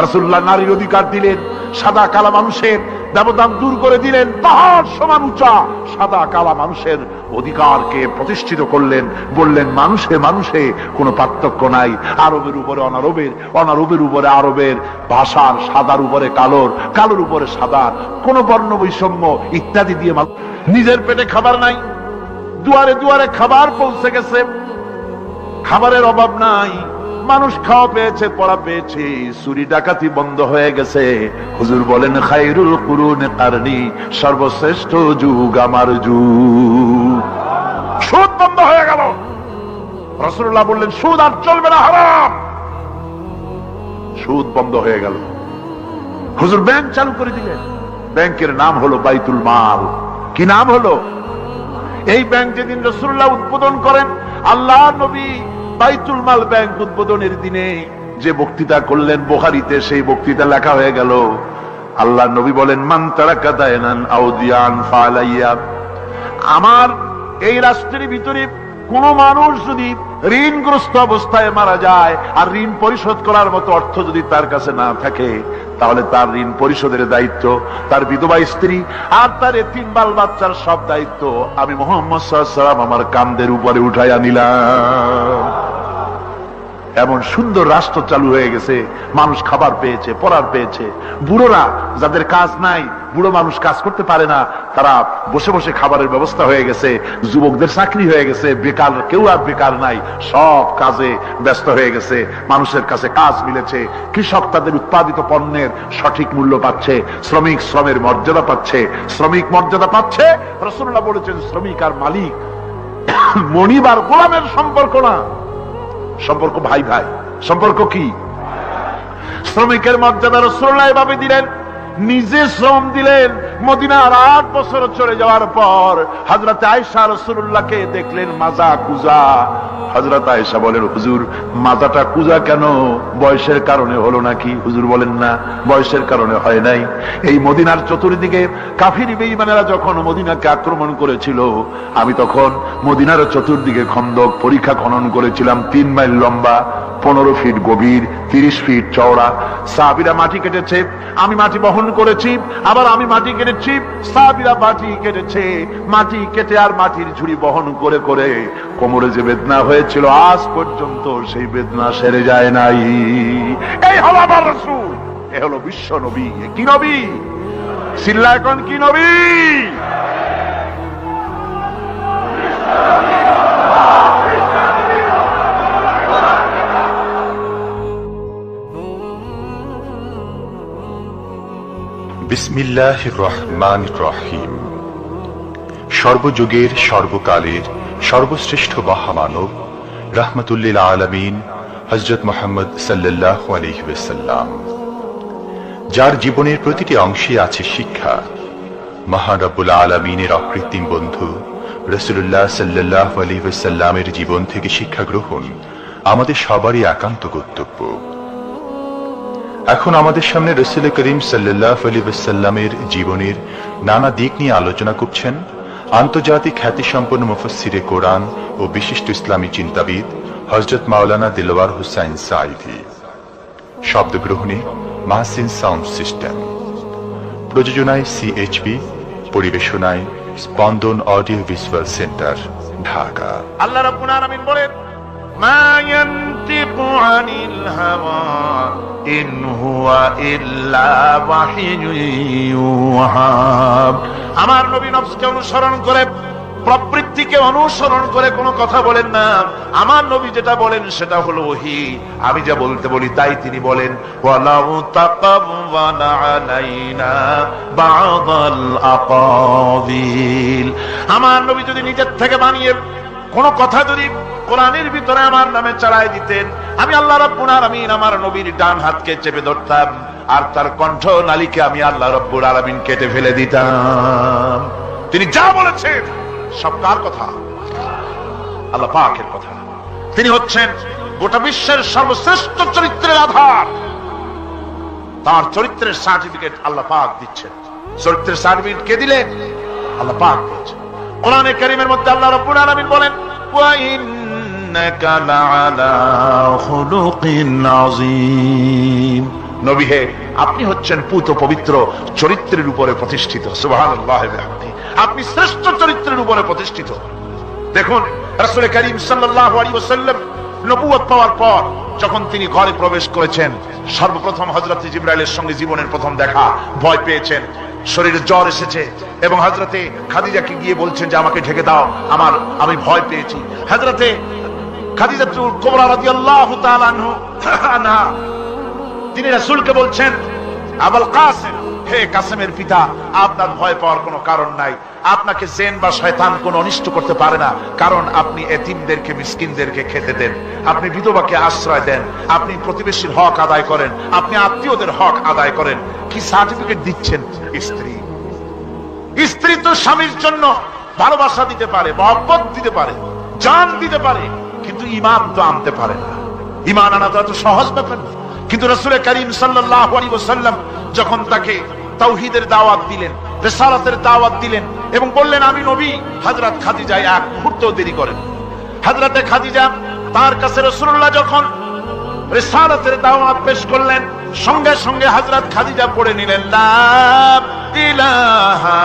রাসূলুল্লাহ নারীর অধিকার দিলেন, সাদা কালো মানুষের ব্যবধান দূর করে দিলেন। পাহাড় সমান উঁচা সাদা কালো মানুষের অধিকারকে প্রতিষ্ঠিত করলেন, বললেন মানুষে মানুষে কোনো পার্থক্য নাই। আরবের উপরে অনারবের, অনারবের উপরে আরবের, ভাষার সাদার উপরে কালোর, কালোর উপরে সাদার, কোন বর্ণ বৈষম্য ইত্যাদি দিয়ে নিজের পেটে খাবার নাই, দুয়ারে দুয়ারে খাবার পৌঁছে গেছে, খাবারের অভাব নাই, মানুষ খাওয়া পেয়েছে, পড়া পেয়েছে, চুরি ডাকাতি বন্ধ হয়ে গেছে। হুজুর বলেন খায়রুল কুরুনে কারনি, সর্বশ্রেষ্ঠ যুগ আমার যুগ। সুদ বন্ধ হয়ে গেল। রাসূলুল্লাহ বললেন সুদ আর চলবে না, হারাম। সুদ বন্ধ হয়ে গেল। হুজুর ব্যাংক চালু করে দিলেন। ব্যাংকের নাম হলো বাইতুল মাল। কি নাম হলো? এই ব্যাংক যেদিন রাসূলুল্লাহ উদ্বোধন করেন, আল্লাহর নবী বাইতুল মাল ব্যাংক উদ্বোধনের দিনে যে বক্তৃতা করলেন, বুখারীতে সেই বক্তৃতা লেখা হয়ে গেল। আল্লাহ নবী বলেন, মান তারাকা দায়নান আও দিয়ান ফালাইয়া, আমার এই রাষ্ট্রের ভিতরে কোন মানুষ যদি ঋণগ্রস্ত অবস্থায় মারা যায় আর ঋণ পরিশোধ করার মতো অর্থ যদি তার কাছে না থাকে, তাহলে তার ঋণ পরিশোধের দায়িত্ব তার বিধবা স্ত্রী আর তার এতিম বাল বাচ্চার সব দায়িত্ব আমি মুহাম্মদ সাল্লাল্লাহু আলাইহি ওয়াসাল্লাম আমার কাঁধের উপরে উঠাইয়া নিলাম। এমন সুন্দর রাষ্ট্র চালু হয়ে গেছে, মানুষ খাবার পেয়েছে, পড়ার পেয়েছে। বুড়োরা যাদের কাজ নাই, বুড়ো মানুষ কাজ করতে পারে না, তারা বসে বসে খাবারের ব্যবস্থা হয়ে গেছে। যুবকদের চাকরি হয়ে গেছে, বেকার কেউ আর বেকার নাই, সব কাজে ব্যস্ত হয়ে গেছে, মানুষের কাছে কাজ মিলেছে। কৃষক তাদের উৎপাদিত পণ্যের সঠিক মূল্য পাচ্ছে, শ্রমিক শ্রমের মর্যাদা পাচ্ছে, শ্রমিক মর্যাদা পাচ্ছে। রাসূলুল্লাহ বলেছেন, শ্রমিক আর মালিক মনিব আর গোলামের সম্পর্ক না, সম্পর্ক ভাই ভাই। সম্পর্ক কি? শ্রমিকের মর্যাদা রাসূলুল্লাহ এভাবে দিলেন, নিজে শ্রম দিলেন। মদিনার 8 বছর চলে যাওয়ার পর হযরত আয়েশা রাসূলুল্লাহকে দেখলেন মাজা কুজা। হযরত আয়েশা বলেন, হুজুর মাজাটা কুজা কেন? বয়সের কারণে হলো নাকি? হুজুর বলেন, না, বয়সের কারণে হয় নাই। এই মদিনার চতুর্দিকে কাফির বেঈমানেরা যখন মদিনাকে আক্রমণ করেছিল, আমি তখন মদিনার চতুর্দিকে খন্দক পরীক্ষা খনন করেছিলাম, 3 মাইল লম্বা, 15 ফিট গভীর, 30 ফিট চওড়া। সাহাবীরা মাটি কেটেছে, আমি মাটি বহন করেছি, আবার আমি মাটি কেটেছি, সাহাবীরা মাটি কেটেছে। মাটি কেটে আর মাটির ঝুড়ি বহন করে করে কোমরে যে বেদনা হয়েছিল, আজ পর্যন্ত সেই বেদনা সেরে যায় নাই। এই হলো আমার রাসূল, এ হলো বিশ্ব নবী। কি নবী? চিল্লা এখন, কি নবী? বিসমিল্লাহির রহমানির রহিম। সর্বযুগের সর্বকালের সর্বশ্রেষ্ঠ মহামানব রাহমাতুল্লিল আলামিন হযরত মুহাম্মদ সাল্লাল্লাহু আলাইহি ওয়াসাল্লাম, যার জীবনের প্রতিটি অংশে আছে শিক্ষা, মহান রব্বুল আলামিনের অকৃত্রিম বন্ধু রাসূলুল্লাহ সাল্লাল্লাহু আলাইহি ওয়াসাল্লামের জীবন থেকে শিক্ষা গ্রহণ আমাদের সবারই একান্ত কর্তব্য। এখন আমাদের সামনে রাসূল করিম সাল্লাল্লাহু আলাইহি ওয়াসাল্লামের জীবনের নানা দিক নিয়ে আলোচনা করছেন আন্তর্জাতিক খ্যাতিসম্পন্ন মুফাসসিরে কোরআন ও বিশিষ্ট ইসলামী চিন্তাবিদ হযরত মাওলানা দিলওয়ার হোসাইন সাঈদী। শব্দ গ্রহণে মাহসিন সাউন্ড সিস্টেম, প্রযোজনায় সিএইচপি, পরিবেশনায় স্পন্দন অডিও ভিজুয়াল সেন্টার, ঢাকা। আল্লাহ রাব্বুল আলামিন বলেন, মা ইয়ানতিকু আনিল হাওয়া ইন হুয়া ইল্লা ওয়াহিয়ুন ইউহা। আমার নবী নফসকে অনুসরণ করে, প্রবৃত্তিকে অনুসরণ করে কোনো কথা বলেন না। আমার নবী যেটা বলেন সেটা হলো ওহী। আমি যা বলতে বলি তাই তিনি বলেন। ওয়ালাউ তাকাওয়ালা আলাইনা বা'দাল আকাবিল। আমার নবী যদি নিজের থেকে বানিয়ে কোন কথা যদি কোরআনের ভিতরে আমার নামে চালাই দিতেন, আমি আল্লাহ রাব্বুল আলামিন আমার নবীর ডান হাতকে চেপে ধরতাম, আর তার কণ্ঠ নালীকে আমি আল্লাহ রাব্বুল আলামিন কেটে ফেলে দিতাম। তিনি যা বলেছেন সব কার কথা? আল্লাহ পাকের কথা। তিনি হচ্ছেন গোটা বিশ্বের সর্বশ্রেষ্ঠ চরিত্রের আধার। তার চরিত্রের সার্টিফিকেট আল্লাহ পাক দিচ্ছেন। চরিত্রের সার্টিফিকেট কে দিলেন? আল্লাহ পাক দিচ্ছেন। কোরআনে কারীমের মধ্যে আল্লাহ রাব্বুল আলামিন বলেন, ওয়া ইন্নাকা লাআলা খুলুকিন আযীম। নবী হে, আপনি হচ্ছেন পুত পবিত্র চরিত্রের উপরে প্রতিষ্ঠিত। সুবহানাল্লাহ ওয়া বিহামদিহি। আপনি শ্রেষ্ঠ চরিত্রের উপরে প্রতিষ্ঠিত। দেখুন, রাসূল করিম সাল্লাল্লাহু আলাইহি ওয়াসাল্লাম নবুয়ত পাওয়ার পর যখন তিনি ঘরে প্রবেশ করেছেন, সর্বপ্রথম হযরত জিবরাইলের সঙ্গে জীবনের প্রথম দেখা, ভয় পেয়েছেন, শরীরে জ্বর এসেছে, এবং হযরতে খাদিজাকে গিয়ে বলছেন যে আমাকে ঢেকে দাও, আমি ভয় পেয়েছি। হযরতে খাদিজাতুল কুবরা রাদিয়াল্লাহু তাআলা আনহা তিনি রাসূলকে বলছেন, আবুল কাসিম, হে কাসেমের পিতা, আপনার ভয় পাওয়ার কোনো কারণ নাই। আপনাকে জিন বা শয়তান কোনো অনিষ্ট করতে পারে না, কারণ আপনি এতিমদেরকে, মিসকিনদেরকে খেতে দেন, আপনি বিধবাকে আশ্রয় দেন, আপনি প্রতিবেশীর হক আদায় করেন, আপনি আত্মীয়দের হক আদায় করেন। কি সার্টিফিকেট দিচ্ছেন? স্ত্রী তো স্বামীর জন্য ভালোবাসা দিতে পারে, মহব্বত দিতে পারে, জান দিতে পারে, কিন্তু ঈমান তো আনতে পারে না। ঈমান আনা তো এত সহজ ব্যাপার না। কিন্তু রাসূল করিম সাল্লাল্লাহু আলাইহি ওয়াসাল্লাম যখন তাকে তাওহীদের দাওয়াত দিলেন, রিসালাতের দাওয়াত দিলেন এবং বললেন আমি নবী। হযরত খাদিজা এক মুহূর্ত দেরি করেন। হযরতে খাদিজা তার কাছে রাসূলুল্লাহ যখন রিসালাতের দাওয়াত পেশ করলেন, সঙ্গে সঙ্গে হযরত খাদিজা পড়ে নিলেন লা ইলাহা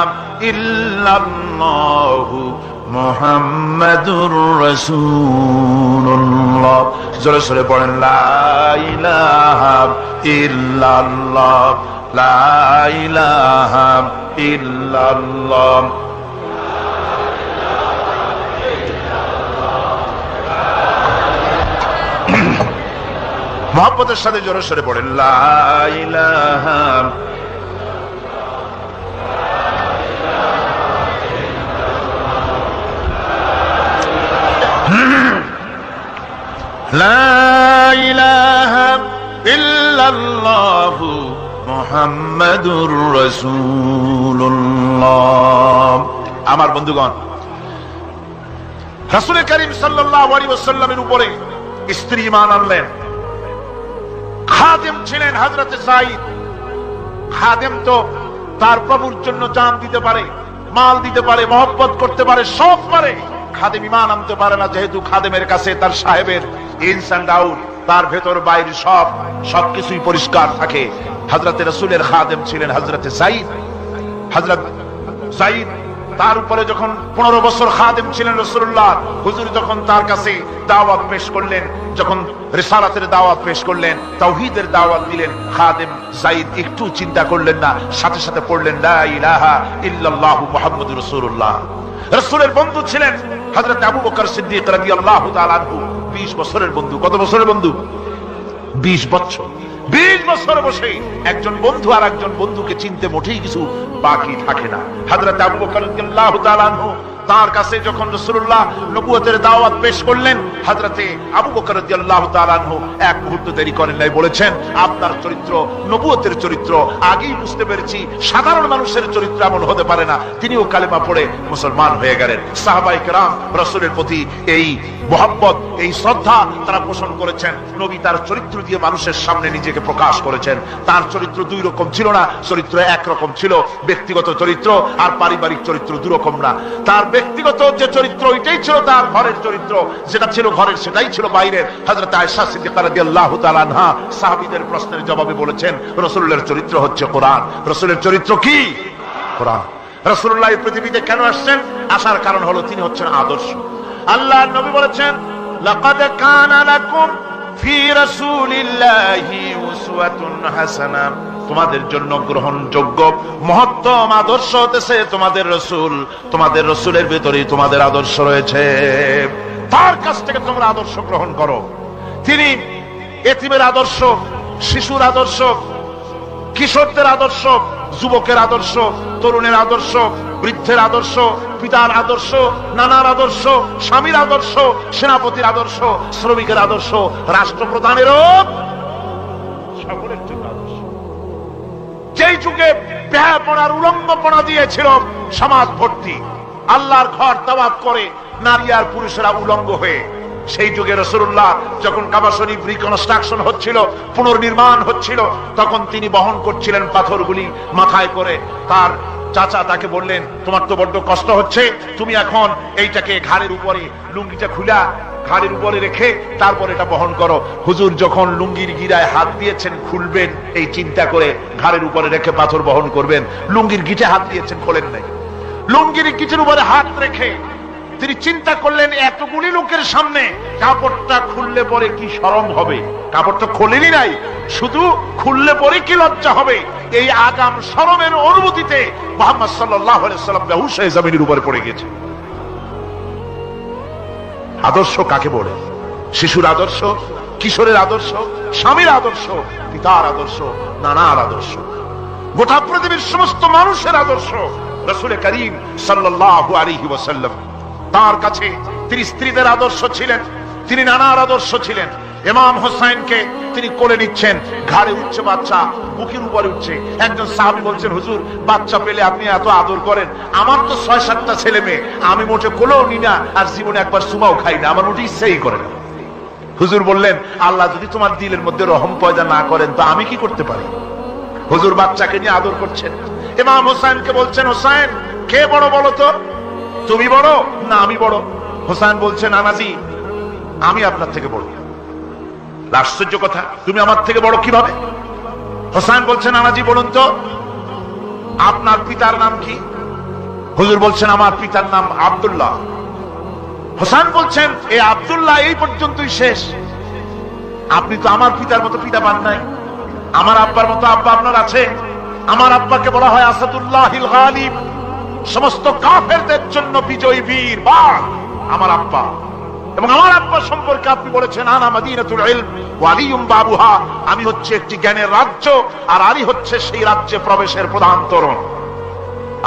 ইল্লাল্লাহু মুহাম্মাদুর রাসূলুল্লাহ। জোরে জোরে পড়েন লা ইলাহা ইল্লাল্লাহ, লা ইলাহা ইল্লাল্লাহ। মুহাব্বতের সাথে জোরে সরে পড়েন লা ইলাহা লা ইলাহা ইল্লাল্লাহু মুহাম্মাদুর রাসূলুল্লাহ। আমার বন্ধুগণ, রাসূল করিম সাল্লাল্লাহু আলাইহি ওয়াসাল্লামের উপরে স্ত্রী ঈমান আনলেন। খাদেম ছিলেন হযরতে যায়েদ। খাদেম তো তার প্রভুর জন্য জান দিতে পারে, মাল দিতে পারে, মহব্বত করতে পারে, সব পারে। খাদেম ঈমান আনতে পারে না, যেহেতু খাদেমের কাছে তার সাহেবের ইনস এন্ড আউট, তার ভেতর বাইরে সবকিছুই পরিষ্কার থাকে। হযরতে রাসূলের খাদেম ছিলেন হযরতে যায়েদ। হযরত যায়েদ তার উপরে যখন 15 বছর খাদেম ছিলেন রাসূলুল্লাহ, হুজুর যখন তার কাছে দাওয়াত পেশ করলেন, যখন রিসালাতের দাওয়াত পেশ করলেন, তাওহীদের দাওয়াত দিলেন, খাদেম যায়েদ একটু চিন্তা করলেন না, সাথে সাথে পড়লেন লা ইলাহা ইল্লাল্লাহু মুহাম্মাদুর রাসূলুল্লাহ। রাসূলের বন্ধু ছিলেন হযরত আবু বকর সিদ্দিক রাদিয়াল্লাহু তাআলা আনহু। 20 বছরের বন্ধু। কত বছরের বন্ধু? 20 বছর। 20 বছর বসে একজন বন্ধু আর একজন বন্ধুকে চিনতে মোটেই কিছু বাকি থাকে না। হযরত আবু বকর রাদিয়াল্লাহু তাআলা আনহু তার কাছে যখন রাসূলুল্লাহ নবুয়তের দাওয়াত পেশ করলেন, হযরতে আবু বকর রাদিয়াল্লাহু তাআলা আনহু এক মুহূর্ত দেরি করেন নাই, বলেছেন আপনার চরিত্র নবুয়তের চরিত্র আগেই বুঝতে পেরেছি। সাধারণ মানুষের চরিত্র এমন হতে পারে না। তিনিও কালেমা পড়ে মুসলমান হয়ে গেলেন। সাহাবায়ে কেরাম রাসূলের প্রতি এই মহব্বত, এই শ্রদ্ধা তারা পোষণ করেছেন। নবী তার চরিত্র দিয়ে মানুষের সামনে নিজেকে প্রকাশ করেছেন। তার চরিত্র দুই রকম ছিল না, চরিত্র এক রকম ছিল। ব্যক্তিগত চরিত্র আর পারিবারিক চরিত্র দুই রকম না। তার ব্যক্তিগত যে চরিত্র ওইটাই ছিল তার ঘরের চরিত্র, যেটা ছিল ঘরের সেটাই ছিল বাইরের। হযরত আয়েশা সিদ্দিকা রাদিয়াল্লাহু তাআলা আনহা সাহাবীদের প্রশ্নের জবাবে বলেছেন রাসূলের চরিত্র হচ্ছে কোরআন। রাসূলের চরিত্র কি? কোরআন। রাসূলুল্লাহ এই পৃথিবীতে কেন আসছেন? আসার কারণ হলো তিনি হচ্ছেন আদর্শ। আল্লাহর নবী বলেছেন লাকাদ কানা লাকুম ফি রাসূলিল্লাহি উসওয়াতুন হাসানাহ, তোমাদের জন্য গ্রহণযোগ্য মহত্তম আদর্শ হতেছে তোমাদের রাসূল। তোমাদের রাসূলের ভিতরেই তোমাদের আদর্শ রয়েছে। তার কাছ থেকে তোমরা আদর্শ গ্রহণ করো। তিনি এতিমের আদর্শ, শিশুর আদর্শ, কিশোরদের আদর্শ, যুবকের আদর্শ, তরুণের আদর্শ, বৃদ্ধের আদর্শ, পিতার আদর্শ, নানার আদর্শ, স্বামীর আদর্শ, সেনাপতির আদর্শ, শ্রমিকের আদর্শ, রাষ্ট্রপ্রধানেরও সকলের জন্য আদর্শ। যেই যুগে বেহাপনার উলঙ্গপনা দিয়েছিল সমাজ ভর্তি, আল্লাহর ঘর তাওয়াফ করে নারী আর পুরুষেরা উলঙ্গ হয়ে, সেই যুগে রাসূলুল্লাহ যখন কাবা শরীফ রিকনস্ট্রাকশন হচ্ছিল, পুনর্নির্মাণ হচ্ছিল, তখন তিনি বহন করছিলেন পাথরগুলি মাথায় করে। তার চাচা তাকে বললেন তোমার তো বড্ড কষ্ট হচ্ছে, তুমি এখন এইটাকে ঘাড়ের উপরে, লুঙ্গিটা খুলা ঘাড়ের উপরে রেখে তারপর এটা বহন করো। হুজুর যখন লুঙ্গির গিরায় হাত দিয়েছেন খুলবেন এই চিন্তা করে, ঘাড়ের উপরে রেখে পাথর বহন করবেন, লুঙ্গির গিটে হাত দিয়েছেন, খোলেন নাই। লুঙ্গির গিটের উপরে হাত রেখে তিনি চিন্তা করলেন এতগুলি লোকের সামনে কাপড়টা খুললে পরে কি শরম হবে। কাপড় তো খোলেনি নাই, শুধু খুললে পরে কি লজ্জা হবে। এই আগাম শরমের অনুভূতিতে মুহাম্মদ সাল্লাল্লাহু আলাইহি ওয়াসাল্লাম বেহুশ হয়ে জমিনের উপরে পড়ে গেছে। আদর্শ কাকে বলে? শিশুর আদর্শ, কিশোরের আদর্শ, স্বামীর আদর্শ, পিতার আদর্শ, নানার আদর্শ, গোটা পৃথিবীর সমস্ত মানুষের আদর্শ রাসূল করিম সাল্লাল্লাহু আলাইহি ওয়াসাল্লাম। তার কাছে তিনি স্ত্রীদের আদর্শ ছিলেন, তিনি নানার আদর্শ ছিলেন। ইমাম হোসেনকে তিনি কোলে নিচ্ছেন, ঘাড়ে উঠছে বাচ্চা, বুকের উপরে উঠছে। একজন সাহাবী বলছেন হুজুর বাচ্চা পেলে আপনি এত আদর করেন, আমার তো ৬-৭টা ছেলে মেয়ে, আমি মোটে কোলেও নি না, আর জীবনে একবার সুমাও খাই না, আমার মোটে ইচ্ছাই করে না। হুজুর বললেন আল্লাহ যদি তোমার দিলের মধ্যে রহম পয়দা না করেন তো আমি কি করতে পারি? হুজুর বাচ্চাকে নিয়ে আদর করছেন। ইমাম হোসেনকে বলছেন, হোসেন কে বড় বলো তো, তুমি বড় না আমি বড়? হোসেন বলছেন, নানাজি আমি আপনার থেকে বড়। আশ্চর্য কথা, তুমি আমার থেকে বড় কিভাবে? হোসেন বলছেন, নানাজি বলুন তো আপনার পিতার নাম কি? হুজুর বলছেন, আমার পিতার নাম আব্দুল্লাহ। হোসেন বলছেন, এই আব্দুল্লাহ এই পর্যন্তই শেষ, আপনি তো আমার পিতার মতো পিতা পান নাই, আমার আব্বার মতো আব্বা আপনার আছে। আমার আব্বাকে বলা হয় আসাদুল্লাহিল গালিব, সমস্ত কাফেরদের জন্য বিজয়ী বীর বাঘ আমার আব্বা। এবং আমার আব্বা সম্পর্কে আপনি বলেছেন, আনা মাদিনাতুল ইলম ওয়া আলিয়ুম বাবুহা, আমি হচ্ছে একটি জ্ঞানের রাজ্য আর আলী হচ্ছে সেই রাজ্যে প্রবেশের প্রধান তোরণ।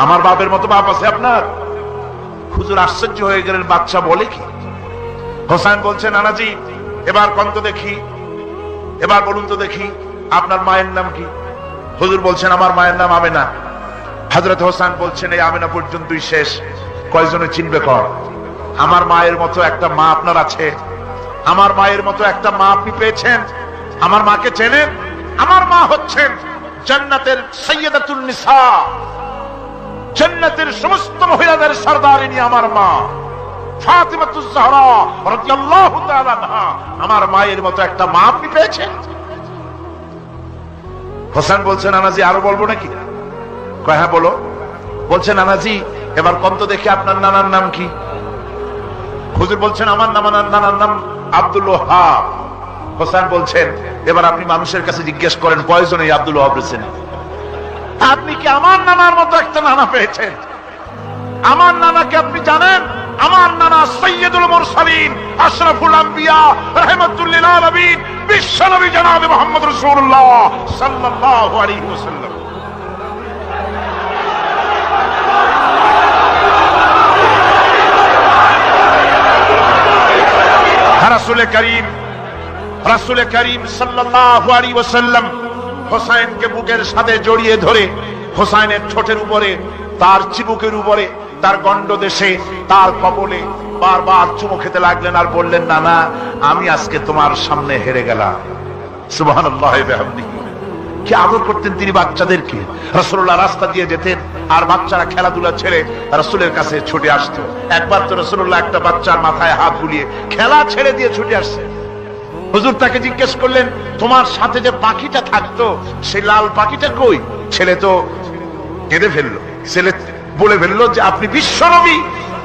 আমার বাপের মতো বাপ আছে আপনার? হুজুর আশ্চর্য হয়ে গেলেন, বাচ্চা বলে কি? হোসেন বলছেন, নানাজি এবার কোন তো দেখি, এবার বলুন তো দেখি আপনার মায়ের নাম কি? হুজুর বলছেন, আমার মায়ের নাম আমেনা। হযরত হোসেন বলছেন, এই আমেনা পর্যন্তই শেষ, কয়জনে চিনবে কর? আমার মায়ের মতো একটা মা আপনার আছে? আমার মায়ের মতো একটা মা আপনি পেয়েছেন? আমার মাকে চেনেন? আমার মা হচ্ছেন জান্নাতের সাইয়্যিদাতুন নিসা, জান্নাতের সমস্ত মহিলাদের সরদারিনী আমার মা ফাতিমাতুজ জাহরা রাদিয়াল্লাহু তাআলা আনহা। আমার মায়ের মতো একটা মা আপনি পেয়েছেন? হোসেন বলছেন, নানাজি আরো বলবো নাকি? কয় হ্যাঁ বলো। বলছেন, নানাজি এবার কোন তো দেখি আপনার নানার নাম কি? হুজুর বলছেন, আমার নানার নাম আব্দুল ওয়াহাব। হোসেন বলছেন, এবার আপনি মানুষের কাছে জিজ্ঞেস করেন কয়জন এই আব্দুল ওয়াহাব রয়েছেন? আপনি কি আমার নানার মতো একটা নানা পেয়েছেন? আমার নানাকে আপনি জানেন? আমার নানা সাইয়্যিদুল মুরসালিন, আশরাফুল আম্বিয়া, রাহমাতুল লিল আলামিন, বিশ্বনবী জনাবে মুহাম্মদ রাসূলুল্লাহ সাল্লাল্লাহু আলাইহি ওয়াসাল্লাম। রাসূল করিম সাল্লাল্লাহু আলাইহি ওয়াসাল্লাম হোসেনকে বুকের সাথে জড়িয়ে ধরে হোসেনের ঠোঁটের উপরে, তার চিবুকের উপরে, তার গণ্ডদেশে, তার কপলে বারবার চুমু খেতে লাগলেন আর বললেন, নানা আমি আজকে তোমার সামনে হেরে গেলাম। সুবহানাল্লাহ ওয়া বিহামদিহি। কি আদর করতেন তিনি বাচ্চাদেরকে। রাসূলুল্লাহ রাস্তা দিয়ে যেতেন আর বাচ্চারা খেলাধুলা ছেড়ে রাসূলের কাছে ছুটে আসতো। একবার তো রাসূলুল্লাহ একটা বাচ্চার মাথায় হাত বুলিয়ে খেলা ছেড়ে দিয়ে ছুটে আসছে। হুজুর তাকে জিজ্ঞেস করলেন, তোমার সাথে যে পাখিটা থাকতো সেই লাল পাখিটা কই? ছেলে তো কেঁদে ফেললো। ছেলে বলে ফেললো যে আপনি বিশ্বনবী,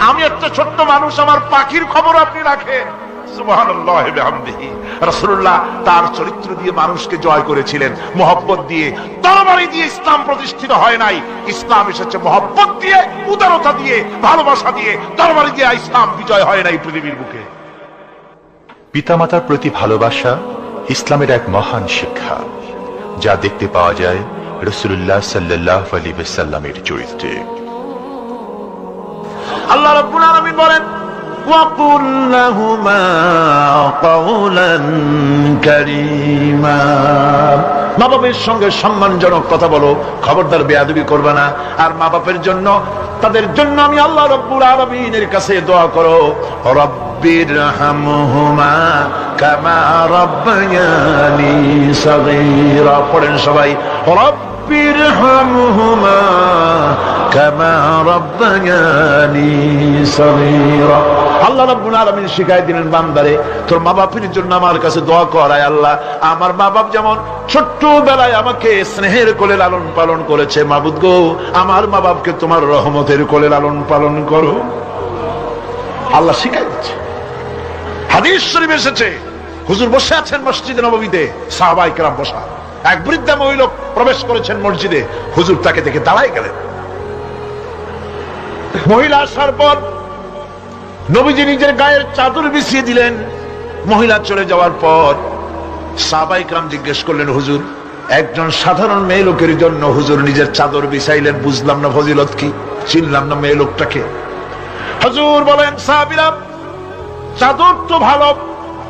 আমি একটা ছোট্ট মানুষ, আমার পাখির খবর আপনি রাখেন। সুবহানাল্লাহ ওয়া বিহামদিহি। রাসূলুল্লাহ তার চরিত্র দিয়ে মানুষকে জয় করেছিলেন, মহব্বত দিয়ে। তরবারি দিয়ে ইসলাম প্রতিষ্ঠিত হয় নাই, ইসলাম এসেছে মহব্বত দিয়ে, উদারতা দিয়ে, ভালোবাসা দিয়ে। তরবারি দিয়ে ইসলাম বিজয় হয় নাই পৃথিবীর বুকে। পিতামাতার প্রতি ভালোবাসা ইসলামের এক মহান শিক্ষা, যা দেখতে পাওয়া যায় রাসূলুল্লাহ সাল্লাল্লাহু আলাইহি ওয়াসাল্লামের চরিত্রে। আল্লাহ রাব্বুল আলামিন বলেন, ওয়াকুল লাহুমা কাওলান কারীমা, মা বাবার সঙ্গে সম্মানজনক কথা বলো, খবরদার বেয়াদবি করবে না। আর মা বাবার জন্য, তাদের জন্য আমি আল্লাহ রাব্বুল আলামিনের কাছে দোয়া করো, রব্বিরহামহুমা কামা রাব্বায়ানি সাগীরা। পড়েন সবাই, রব্বিরহামহুমা কামা রাব্বায়ানি সাগীরা। আল্লাহ রাব্বুল আলামিন শিখাই দিলেন বান্দারে, তোর মা বাপের জন্য আমার কাছে দোয়া কর, আয় আল্লাহ আমার মা বাপ যেমন ছোট্টবেলায় আমাকে স্নেহের কোলে লালন পালন করেছে, মাবুদ গো আমার মা বাপকে তোমার রহমতের কোলে লালন পালন করো। আল্লাহ শিখাই দিচ্ছে। হাদিস শরীফ এসেছে, হুজুর বসে আছেন মসজিদে নববীতে, সাহাবায়ে কেরাম বসা। এক বৃদ্ধা মহিলা প্রবেশ করেছেন মসজিদে, হুজুর তাকে দেখে দাঁড়ায় গেলেন। মহিলা আসার পর নবীজি নিজের গায়ের চাদর বিছিয়ে দিলেন। মহিলা চলে যাওয়ার পর সাহাবায়ে কেরাম জিজ্ঞেস করলেন, হুজুর একজন সাধারণ মেয়ে লোকের জন্য হুজুর নিজের চাদর বিছাইলেন, বুঝলাম না ফজিলত কি, চিনলাম না মেয়ে লোকটাকে। হুজুর বলেন, সাহাবীরা চাদর তো ভালো,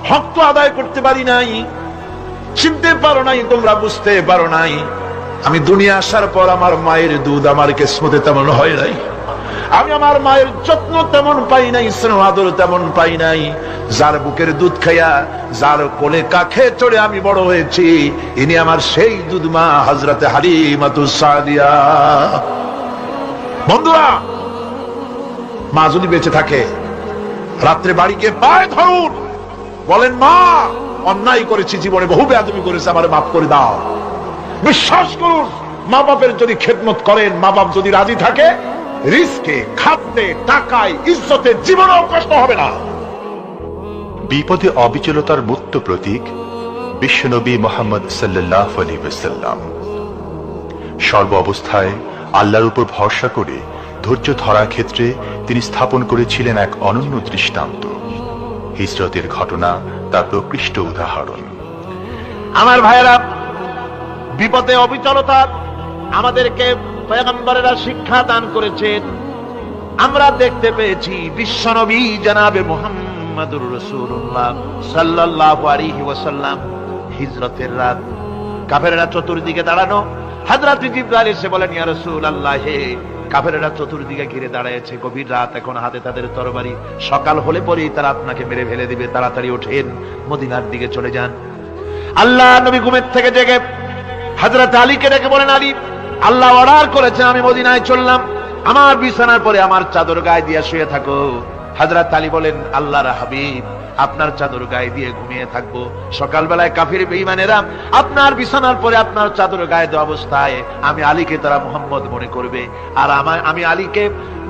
হক তো আদায় করতে পারি নাই, চিনতে পারো নাই, তোমরা বুঝতে পারো নাই। আমি দুনিয়া আসার পর আমার মায়ের দুধ আমার কিসমতে তেমন হয় নাই। আমি আমার মায়ের যত্ন তেমন পাই নাই, স্নেহ আদর তেমন পাই নাই। যার বুকের দুধ খাইয়া, যার কোলে কাখে চড়ে আমি বড় হয়েছি, ইনি আমার সেই দুধ মা হযরতে হালিমাতুস সাদিয়া। বন্ধুরা, মা যদি বেঁচে থাকে, রাত্রে বাড়ি গিয়ে পায়ে ধরুন, বলেন মা অন্যায় করেছি, জীবনে বহু বেয়াদবি করেছি, আমারে মাফ করে দাও। বিশ্বাস করুন, মা বাপের যদি খেদমত করেন, মা বাপ যদি রাজি থাকে, রিস্কে, খাদ্যে, টাকায়, ইজ্জতে জীবনেও কষ্ট হবে না। বিপদে অবিচলতার মুক্ত প্রতীক বিশ্বনবী মুহাম্মদ সাল্লাল্লাহু আলাইহি ওয়াসাল্লাম। সর্ব অবস্থায় আল্লাহর উপর ভরসা করে ধৈর্য ধরার ক্ষেত্রে তিনি স্থাপন করেছিলেন এক অনন্য দৃষ্টান্ত। হিজরতের ঘটনা তার প্রকৃষ্ট উদাহরণ। আমার ভাইয়েরা, বিপদে অবিচলতা আমাদেরকে পয়গম্বরেরা শিক্ষা দান করেছেন। আমরা দেখতে পেয়েছি বিশ্বনবী জনাবে মুহাম্মদুর রাসূলুল্লাহ সাল্লাল্লাহু আলাইহি ওয়াসাল্লাম হিজরতের রাত, কাফেররা চতুর্দিকে দাঁড়ানো। হযরত জিবরাইল এসে বলেন, ইয়া রাসূলুল্লাহ, হে কাফেররা চতুর্দিকে ঘিরে দাঁড়িয়েছে, গভীর রাত, এখন হাতে তাদের তরবারি, সকাল হলে পরেই তারা আপনাকে মেরে ফেলে দিবে, তাড়াতাড়ি ওঠেন, মদিনার দিকে চলে যান। আল্লাহ নবী ঘুমের থেকে জেগে হযরত আলীকে ডেকে বলেন, আলী, আল্লাহ অর্ডার করেছেন আমি মদিনায় চললাম, আমার বিছানার পরে আমার চাদর গায়ে দিয়ে শুয়ে থাকো। হযরত আলী বলেন, আল্লাহর হাবিব, আপনার চাদর গায়ে দিয়ে ঘুমিয়ে থাকবো, সকালবেলায় কাফির বেঈমানেরা আপনার বিছানার পরে আপনার চাদর গায়ে দেওয়া অবস্থায় আমি আলীকে তারা মুহাম্মদ মনে করবে, আর আমি আলীকে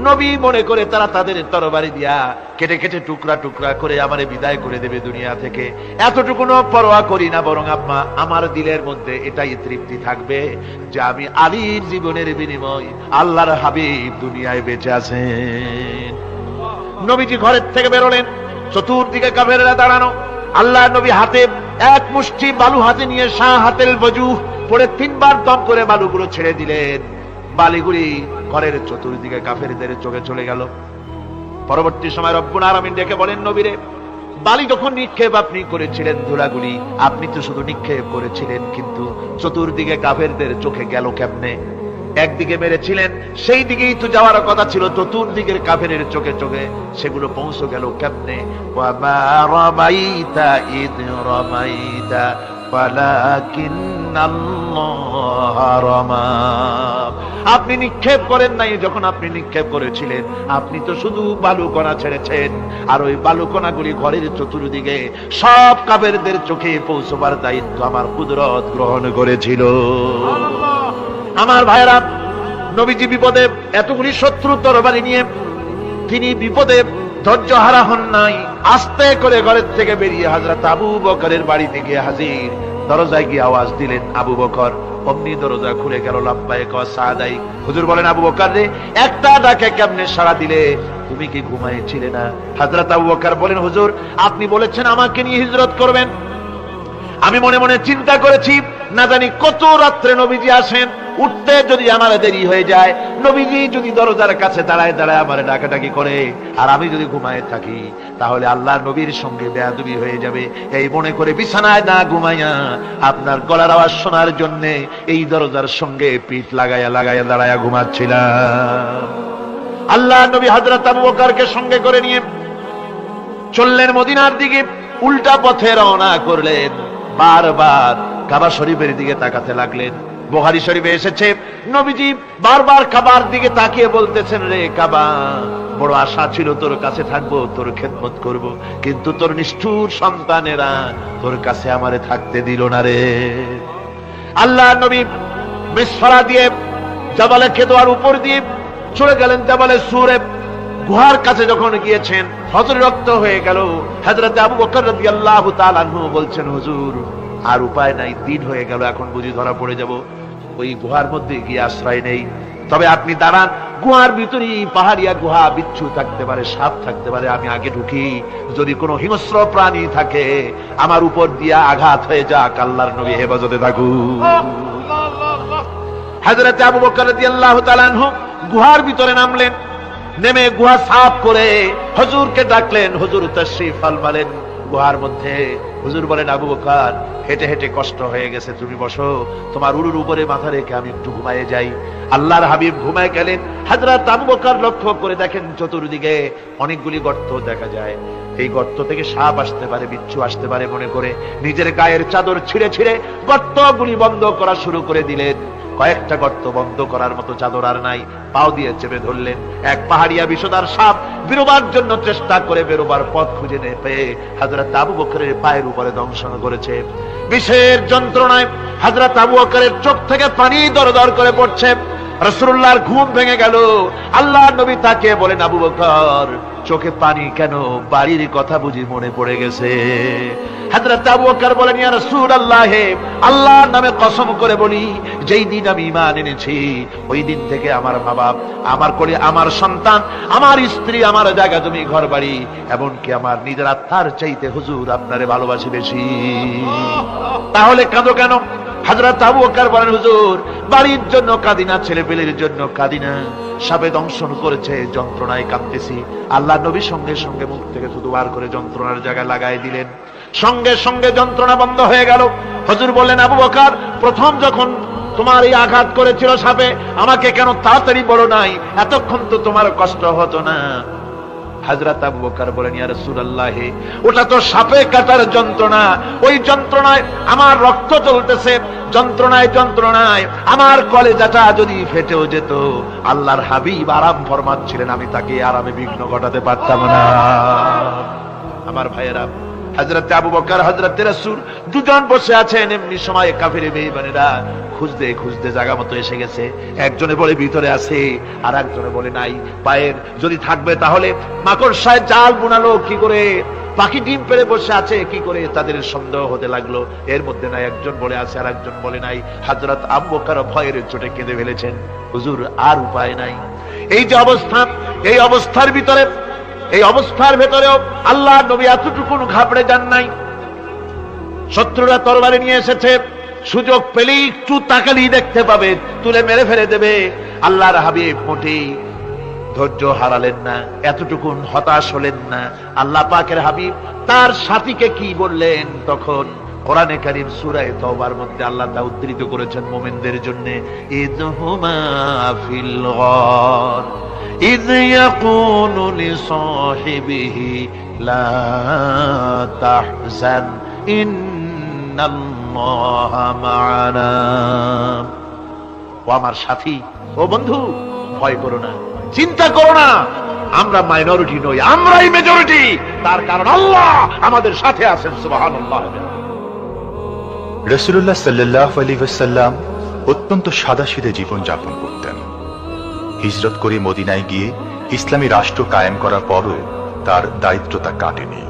নবী মনে করে তারা তাদের তরবারি দিয়া কেটে কেটে টুকরা টুকরা করে আমারে বিদায় করে দেবে দুনিয়া থেকে। এতটুকুনো পরোয়া করি না, বরং আমার দিলের মধ্যে এটাই তৃপ্তি থাকবে যে আমি আলীর জীবনের বিনিময় আল্লাহর হাবিব দুনিয়ায় বেঁচে আছেন। নবীজি ঘরের থেকে বেরোলেন, চতুর্দিকে কাফেররা দাঁড়ানো। আল্লাহ নবী হাতে এক মুষ্টি বালু হাতে নিয়ে শাহাতেল ওযু পড়ে 3 বার দম করে বালুগুলো ছেড়ে দিলেন। বালিগুলি ঘরের চতুর্দিকে কাফেরদের চোখে চলে গেল। পরবর্তী সময় রব্বুল আলামিন ডেকে বলেন, নবীরে, বালি যখন নিক্ষেপ আপনি করেছিলেন, ধুলাগুলি আপনি তো শুধু নিক্ষেপ করেছিলেন, কিন্তু চতুর্দিকে কাফেরদের চোখে গেল কেমনে? একদিকে মেরেছিলেন, সেই দিকেই তো যাওয়ার কথা ছিল, চতুর্দিকের কাফেরের চোখে চোখে সেগুলো পৌঁছে গেল কেমনে? ওয়ামা রামাইতা ইদ রামাইতা ওয়ালাকিন্নাল্লাহ রামা। আপনি নিক্ষেপ করেন নাই, যখন আপনি নিক্ষেপ করেছিলেন আপনি তো শুধু বালুকণা ছেড়েছেন, আর ওই বালুকণাগুলি ঘরের চতুর্দিকে সব কাফেরদের চোখে পৌঁছবার দায়িত্ব আমার কুদরত গ্রহণ করেছিল। আমার ভাইরা, নবীজি বিপদে এতগুলি শত্রু তরবারি নিয়ে তিনি বিপদে ধৈর্য হারা হন নাই। আস্তে করে ঘরের থেকে বেরিয়ে হযরত আবু বকরের বাড়িতে গিয়ে হাজির। দরজায় গিয়ে আওয়াজ দিলেন, আবু বকর। অমনি দরজা খুলে গেল। লাব্বাইক ওয়া সাদাইক। হুজুর বলেন, আবু বকর রে, একটা ডাকে কেমনে সাড়া দিলে? তুমি কি ঘুমাইছিলে না? হযরত আবু বকর বলেন, হুজুর আপনি বলেছেন আমাকে নিয়ে হিজরত করবেন, আমি মনে মনে চিন্তা করেছি, না জানি কত রাত্রে নবীজি আসেন, উঠতে যদি আমার দেরি হয়ে যায়, নবীজি যদি দরজার কাছে দাঁড়ায় দাঁড়ায় আমার ডাকাডাকি করে, আর আমি যদি ঘুমায় থাকি, তাহলে আল্লাহ নবীর সঙ্গে বেয়াদবি হয়ে যাবে। এই মনে করে বিছানায় না ঘুমাইয়া আপনার গলার আওয়াজ শোনার জন্য এই দরজার সঙ্গে পিঠ লাগাইয়া লাগাইয়া দাঁড়াইয়া ঘুমাচ্ছিলাম। আল্লাহ নবী হযরত আবু বকরকে সঙ্গে করে নিয়ে চললেন মদিনার দিকে। উল্টা পথে রওনা করলেন। বারবার কাবা শরীফের দিকে তাকাতে লাগলেন। বুখারী শরীফে এসেছে, নবীজি বারবার কাবার দিকে তাকিয়ে বলতেছেন, রে কাবা, বড় আশা ছিল তোর কাছে থাকবো, তোর খেদমত করব, কিন্তু তোর নিষ্ঠুর সন্তানেরা তোর কাছে আমারে থাকতে দিল না রে। আল্লাহ নবী মিসফারা দিয়ে জাবালে কেদোয়ার উপর দিয়ে চলে গেলেন জাবালে সুরে। গুহার কাছে যখন গিয়েছেন, হযরত রক্ত হয়ে গেল। হযরত আবু বকর রাদিয়াল্লাহু তাআলা আনহু বলছেন, হুজুর আর উপায় নাই, দিন হয়ে গেল, এখন বুঝি ধরা পড়ে যাব, ওই গুহার মধ্যে গিয়ে আশ্রয় নেই। তবে আপনি দাঁড়ান, গুহার ভিতরেই পাহাড়িয়া গুহা, বিচ্ছু থাকতে পারে, সাপ থাকতে পারে, আমি আগে ঢুকি, যদি কোনো হিংস্র প্রাণী থাকে আমার উপর দিয়া আঘাত হয়ে যাক, আল্লাহর নবী হেফাজতে থাকুক। হযরত আবু বকর রাদিয়াল্লাহু তাআলা আনহু গুহার ভিতরে নামলেন। নেমে গুহা সাফ করে হুজুরকে ডাকলেন। হুজুর তাশরীফ ফরমালেন। গুহার মধ্যে। হুজুর বলেন, আবু বকর হেঁটে হেঁটে কষ্ট হয়ে গেছে, তুমি বসো, তোমার উরুর উপরে মাথা রেখে আমি একটু ঘুমায়ে যাই। আল্লাহর হাবিব ঘুমায় গেলেন। হযরত আবু বকর লক্ষ্য করে দেখেন চতুর্দিকে অনেকগুলি গর্ত দেখা যায়। এই গর্ত থেকে সাপ আসতে পারে, বিচ্ছু আসতে পারে মনে করে নিজের গায়ের চাদর ছিঁড়ে ছিঁড়ে গর্তগুলি বন্ধ করা শুরু করে দিলেন। কয়েকটা গর্ত বন্ধ করার মতো চাদর আর নাই, পাও দিয়ে চেপে ধরলেন। এক পাহাড়িয়া বিষধর সাপ বেরোবার জন্য চেষ্টা করে বেরোবার পথ খুঁজে না পেয়ে হযরত আবু বকরের পায়ের উপরে দংশন করেছে। বিষের যন্ত্রণায় হযরত আবু বকরের চোখ থেকে পানি দরদর করে পড়ছে। রাসূলুল্লাহর ঘুম ভেঙে গেল। আল্লাহর নবী তাকে বলেন, আবু বকর চোখে পানি কেন? বাড়ির কথা বুঝি মনে পড়ে গেছে? হযরত আবু বকর বলেন, ইয়া রাসূলুল্লাহ, আল্লাহর নামে কসম করে বলি, যেই দিন আমি ঈমান এনেছি ওই দিন থেকে আমার মা বাপ, আমার কোলে আমার সন্তান, আমার স্ত্রী, আমার জায়গা জমি ঘর বাড়ি, এমনকি আমার নিজের আত্মার চাইতে হুজুর আপনারে ভালোবাসি বেশি। তাহলে কাঁদো কেন? হযরত আবু বকর বলেন, হুজুর বাড়ির জন্য কাঁদি না, ছেলে পেলের জন্য কাঁদি না, সাপে দংশন করেছে, যন্ত্রণায় কাঁদতেছি। আল্লাহ নবী সঙ্গে সঙ্গে মুখ থেকে থুতু বার করে যন্ত্রণার জায়গায় লাগাই দিলেন। সঙ্গে সঙ্গে যন্ত্রণা বন্ধ হয়ে গেল। হুজুর বললেন, আবু বকর প্রথম যখন তোমার এই আঘাত করেছিল সাপে, আমাকে কেন তাড়াতাড়ি বলো নাই? এতক্ষণ তো তোমার কষ্ট হতো না। হযরত আবু বকর বলেন, ইয়া রাসূলুল্লাহ, ওটা তো সাপে কাটার যন্ত্রণা, ওই যন্ত্রণায় আমার রক্ত চলতেছে, যন্ত্রণায় যন্ত্রণায় আমার কলেজাটা যদি ফেটেও যেত, আল্লাহর হাবিব আরাম ফরমাচ্ছিলেন, আমি তাকে আরামে বিঘ্ন ঘটাতে পারতাম না। আমার ভাইয়েরা, হযরত আবু বকর হযরত রাসূল দুজন বসে আছেন। এমনি সময় কাফির বেঈমানেরা খুঁজতে খুঁজতে জায়গা মতো এসে গেছে। একজনে বলে ভিতরে আছে, আর একজনে বলে নাই। পায়ের যদি থাকবে তাহলে মাকড়সায় জাল বুনালো কি করে, পাখি ডিম পেড়ে বসে আছে কি করে, তাদের সন্দেহ হতে লাগলো। এর মধ্যে নাই একজন বলে আছে আর একজন বলে নাই। হযরত আবু বকর ভয়ের চোটে কেঁদে ফেলেছেন, হুজুর আর উপায় নাই। এই যে অবস্থা, এই অবস্থার ভিতরে, এই অবস্থার ভেতরেও আল্লাহ নবী এতটুকু ঘাবড়ে যান নাই। শত্রুরা তরবারি নিয়ে এসেছে, সুযোগ পেলেই একটু তাকালেই দেখতে পাবে, তুলে মেরে ফেলে দেবে। আল্লাহর হাবিব মোটেই ধৈর্য হারালেন না, এতটুকু হতাশ হলেন না। আল্লাহ পাকের হাবিব তার সাথীকে কি বললেন? তখন কোরআনে কারীম সূরা তাওবার মধ্যে আল্লাহ তা উদ্ধৃত করেছেন মুমিনদের জন্য, ইযহুমা ফিল গার إذ يقول لصاحبه لا تحزن إن الله معنا। ও আমার সাথী, ও বন্ধু, ভয় করো না, চিন্তা করো না, আমরা মাইনরিটি নই, আমরাই মেজরিটি। তার কারণ আল্লাহ আমাদের সাথে আছেন। সুবহানাল্লাহ। রাসূলুল্লাহ সাল্লাল্লাহু আলাইহি ওয়াসাল্লাম অত্যন্ত সাদাসিধে জীবন যাপন করতেন। হিজরত করে মদিনায় গিয়ে ইসলামী রাষ্ট্র কায়েম করার পরও তার দায়িত্বতা কাটেনি।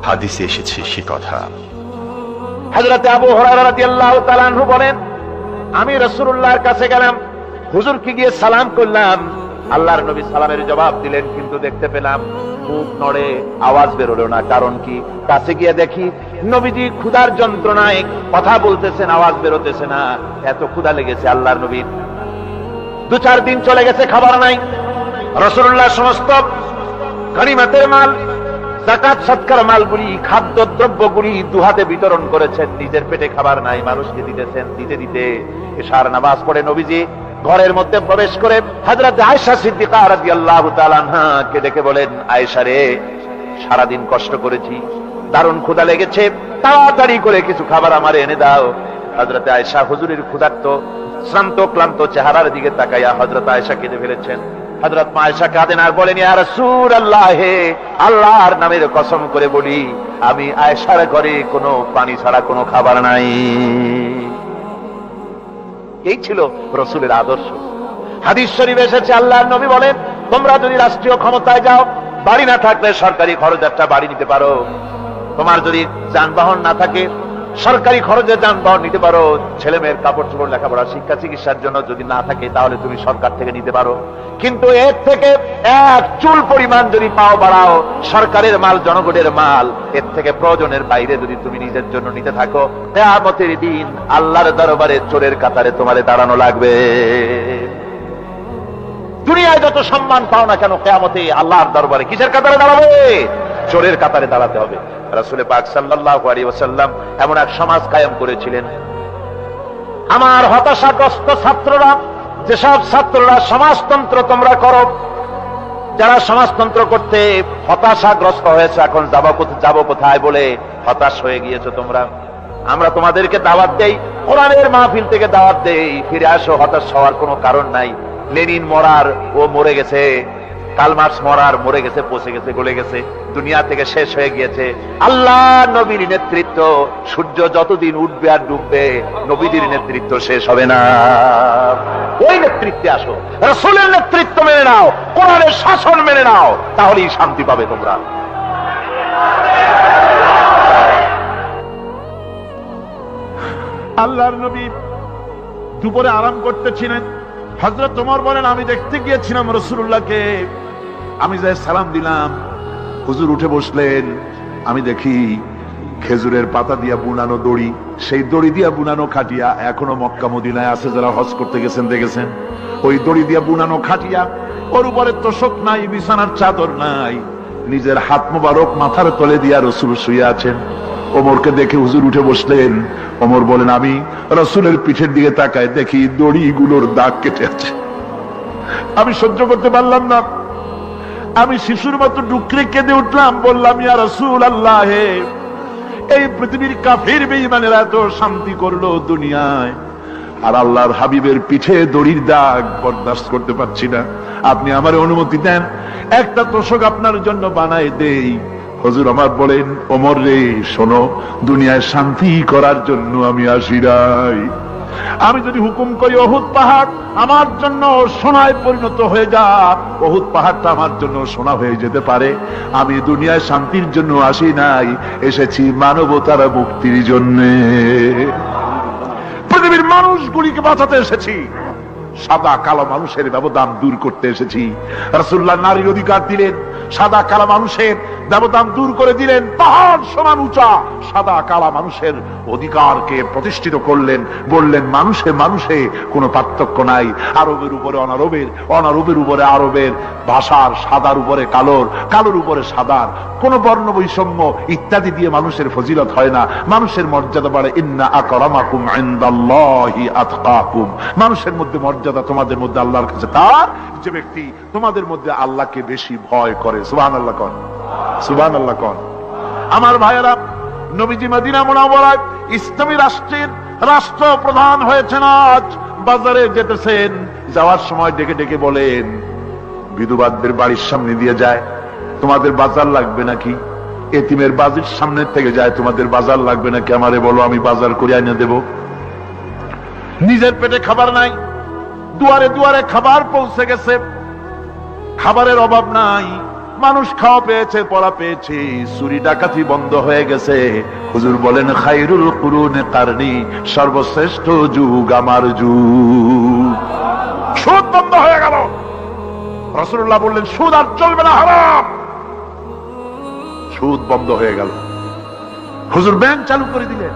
হাদিসে এসেছে সে কথা। হযরত আবু হুরায়রা রাদিয়াল্লাহু তাআলা আনহু বলেন, আমি রাসূলুল্লাহর কাছে গেলাম, হুজুরকে গিয়ে সালাম করলাম। আল্লাহর নবী সালামের জবাব দিলেন, কিন্তু দেখতে পেলাম মুখ নড়ে, আওয়াজ বেরোলো না। কারণ কি? কাছে গিয়ে দেখি নবীজি ক্ষুধার যন্ত্রণায় কথা বলতেছেন, আওয়াজ বেরোতেছে না। এত ক্ষুধা লেগেছে আল্লাহর নবীর। 2-4 দিন চলে গেছে, খাবার নাই। রাসূলুল্লাহ সমস্ত গনিমতের মাল, যাকাত সদকার মালগুলি, খাদ্য দ্রব্যগুলি দুহাতে বিতরণ করেছেন। নিজের পেটে খাবার নাই, মানুষকে দিতেছেন। দিতে দিতে এশার নামাজ পড়ে নবীজি ঘরের মধ্যে প্রবেশ করে হযরত আয়েশা সিদ্দিকা রাদিয়াল্লাহু তাআলা আনহাকে ডেকে বলেন, আয়েশা রে, সারাদিন কষ্ট করেছি, দারুণ ক্ষুধা লেগেছে, তাড়াতাড়ি করে কিছু খাবার আমারে এনে দাও। হযরত আয়েশা হুজুরের ক্ষুধার্ত শ্রান্ত ক্লান্ত চেহারার দিকে তাকাইয়া হযরত আয়েশা কেঁদে ফেলেছেন। হযরত আয়েশা কাঁদেন আর বলেন, ইয়া রাসূলুল্লাহ, আল্লাহর নামের কসম করে বলি, আমি আয়েশার ঘরে কোনো পানি ছাড়া কোনো খাবার নাই। এই ছিল রাসূলের আদর্শ। হাদিস শরীফে এসেছে, আল্লাহর নবী বলেন, তোমরা যদি রাষ্ট্রীয় ক্ষমতায় যাও, বাড়ি না থাকলে সরকারি খরচ একটা বাড়ি নিতে পারো। তোমার যদি যানবাহন না থাকে, সরকারি খরচে যানবাহন নিতে পারো। ছেলে মেয়ের কাপড় চোপড়, লেখাপড়া, শিক্ষা চিকিৎসার জন্য যদি না থাকে, তাহলে তুমি সরকার থেকে নিতে পারো। কিন্তু এর থেকে এক চুল পরিমাণ যদি পাও বাড়াও, সরকারের মাল জনগণের মাল, এর থেকে প্রয়োজনের বাইরে যদি তুমি নিজের জন্য নিতে থাকো, কিয়ামতের দিন আল্লাহর দরবারে চোরের কাতারে তোমারে দাঁড়ানো লাগবে। দুনিয়ায় যত সম্মান পাও না কেন, কিয়ামতে আল্লাহর দরবারে কিসের কাতারে দাঁড়াবে? চোরের কাতারে দাঁড়াতে হবে। রাসূল পাক সাল্লাল্লাহু আলাইহি ওয়াসাল্লাম এমন এক সমাজ কায়েম করেছিলেন। আমার হতাশাগ্রস্ত ছাত্ররা, যেসব ছাত্ররা সমাজতন্ত্র তোমরা করো, যারা সমাজতন্ত্র করতে হতাশাগ্রস্ত হয়েছে, এখন যাবো কোথায় বলে হতাশ হয়ে গিয়েছো তোমরা, আমরা তোমাদেরকে দাওয়াত দেই, কোরআনের মাহফিল থেকে দাওয়াত দেই, ফিরে আসো। হতাশ হওয়ার কোনো কারণ নাই। লেনিন মরার, ও মরে গেছে। কার্ল মার্কস মরার, মরে গেছে, পচে গেছে, গলে গেছে, দুনিয়া থেকে শেষ হয়ে গিয়েছে। আল্লাহ নবীর নেতৃত্ব, সূর্য যতদিন উঠবে আর ডুববে, নবীদের নেতৃত্ব শেষ হবে না। ওই নেতৃত্বে আসো, রাসূলের নেতৃত্ব মেনে নাও, কোরআনের শাসন মেনে নাও, তাহলেই শান্তি পাবে তোমরা। আল্লাহর নবী দুপুরে আরাম করতেছিলেন। হযরত ওমর বলেন, আমি দেখতে গিয়েছিলাম রাসূলুল্লাহকে, আমি যাই সালাম দিলাম, হুজুর উঠে বসলেন। আমি দেখি খেজুরের পাতা দিয়া বুনানো দড়ি, সেই দড়ি দিয়া বুনানো খাটিয়া, এখনো মক্কা মদিনায় আছে, যারা হজ করতে গেছেন দেখেছেন, ওই দড়ি দিয়া বুনানো খাটিয়া, ওর উপরে তোশক নাই, বিছানার চাদর নাই, নিজের হাত মোবারক মাথার তলে দিয়া রাসূল শুয়ে আছেন। ওমরকে দেখে হুজুর উঠে বসলেন। ওমর বলেন, আমি রাসূলের পিঠের দিকে তাকায় দেখি দড়িগুলোর দাগ কেটে আছে। আমি সহ্য করতে পারলাম না, আমি শিশুর মতো ডুকরে কেঁদে উঠলাম, বললাম, ইয়া রাসূলুল্লাহ, এই পৃথিবীর কাফির বেঈমানেরা এত শান্তি করলো দুনিয়ায়, আর আল্লাহর হাবিবের পিঠে দড়ির দাগ বরদাস্ত করতে পারছি না, আপনি আমার অনুমতি দেন, একটা তোশক আপনার জন্য বানাই দেই। হুজুর আমার বলেন, ওমর রে শোনো, দুনিয়ায় শান্তি করার জন্য আমি আসি নাই। আমি যদি হুকুম করি উহুদ পাহাড় আমার জন্য সোনায় পরিণত হয়ে যাক, উহুদ পাহাড়টা আমার জন্য সোনা হয়ে যেতে পারে। আমি দুনিয়ায় শান্তির জন্য আসি নাই, এসেছি মানবতার মুক্তির জন্য, পৃথিবীর মানুষগুলিকে বাঁচাতে এসেছি, সাদা কালো মানুষের ব্যবধান দূর করতে এসেছি। রাসূলুল্লাহ নারীর অধিকার দিলেন, সাদা কালো মানুষের ব্যবধান দূর করে দিলেন, পাহাড় সমান উঁচা সাদা কালো মানুষের অধিকারকে প্রতিষ্ঠিত করলেন, বললেন মানুষে মানুষে কোনো পার্থক্য নাই, আরবের উপরে অনারবের, অনারবের উপরে আরবের, ভাষার সাদার উপরে কালোর, কালোর উপরে সাদার, কোন বর্ণ বৈষম্য ইত্যাদি দিয়ে মানুষের ফজিলত হয় না, মানুষের মর্যাদা বাড়ে। ইন্না আকরামাকুম ইনদাল্লাহি আতকাকুম, মানুষের মধ্যে মর্যাদা তোমাদের মধ্যে আল্লাহর কাছে তার, যে ব্যক্তি তোমাদের মধ্যে আল্লাহকে বেশি ভয় করে। সুবহানাল্লাহ কোন, সুবহানাল্লাহ কোন। আমার ভাইয়েরা, নবীজি মদিনা মুনাওয়ারায় ইসলামী রাষ্ট্রের রাষ্ট্রপ্রধান হয়েছেন। আজ বাজারে যেতেছেন, যাওয়ার সময় ডেকে ডেকে বলেন, বিধবাদের বাড়ির সামনে দিয়ে যায়, তোমাদের বাজার লাগবে নাকি? এতিমের বাড়ির সামনে থেকে যায়, তোমাদের বাজার লাগবে নাকি? আমারে বলো, আমি বাজার করে এনে দেব। নিজের পেটে খাবার নাই, দুয়ারে দুয়ারে খাবার পৌঁছে গেছে, খাবারের অভাব নাই, মানুষ খাওয়া পেয়েছে, পড়া পেয়েছে, চুরি ডাকাতি বন্ধ হয়ে গেছে। হুজুর বলেন, খায়রুল কুরুনে কারনি, সর্বশ্রেষ্ঠ যুগ আমার যুগ। সুদ বন্ধ হয়ে গেল। রাসূলুল্লাহ বললেন, সুদ আর চলবে না, হারাম। সুদ বন্ধ হয়ে গেল। হুজুর ব্যাংক চালু করে দিলেন।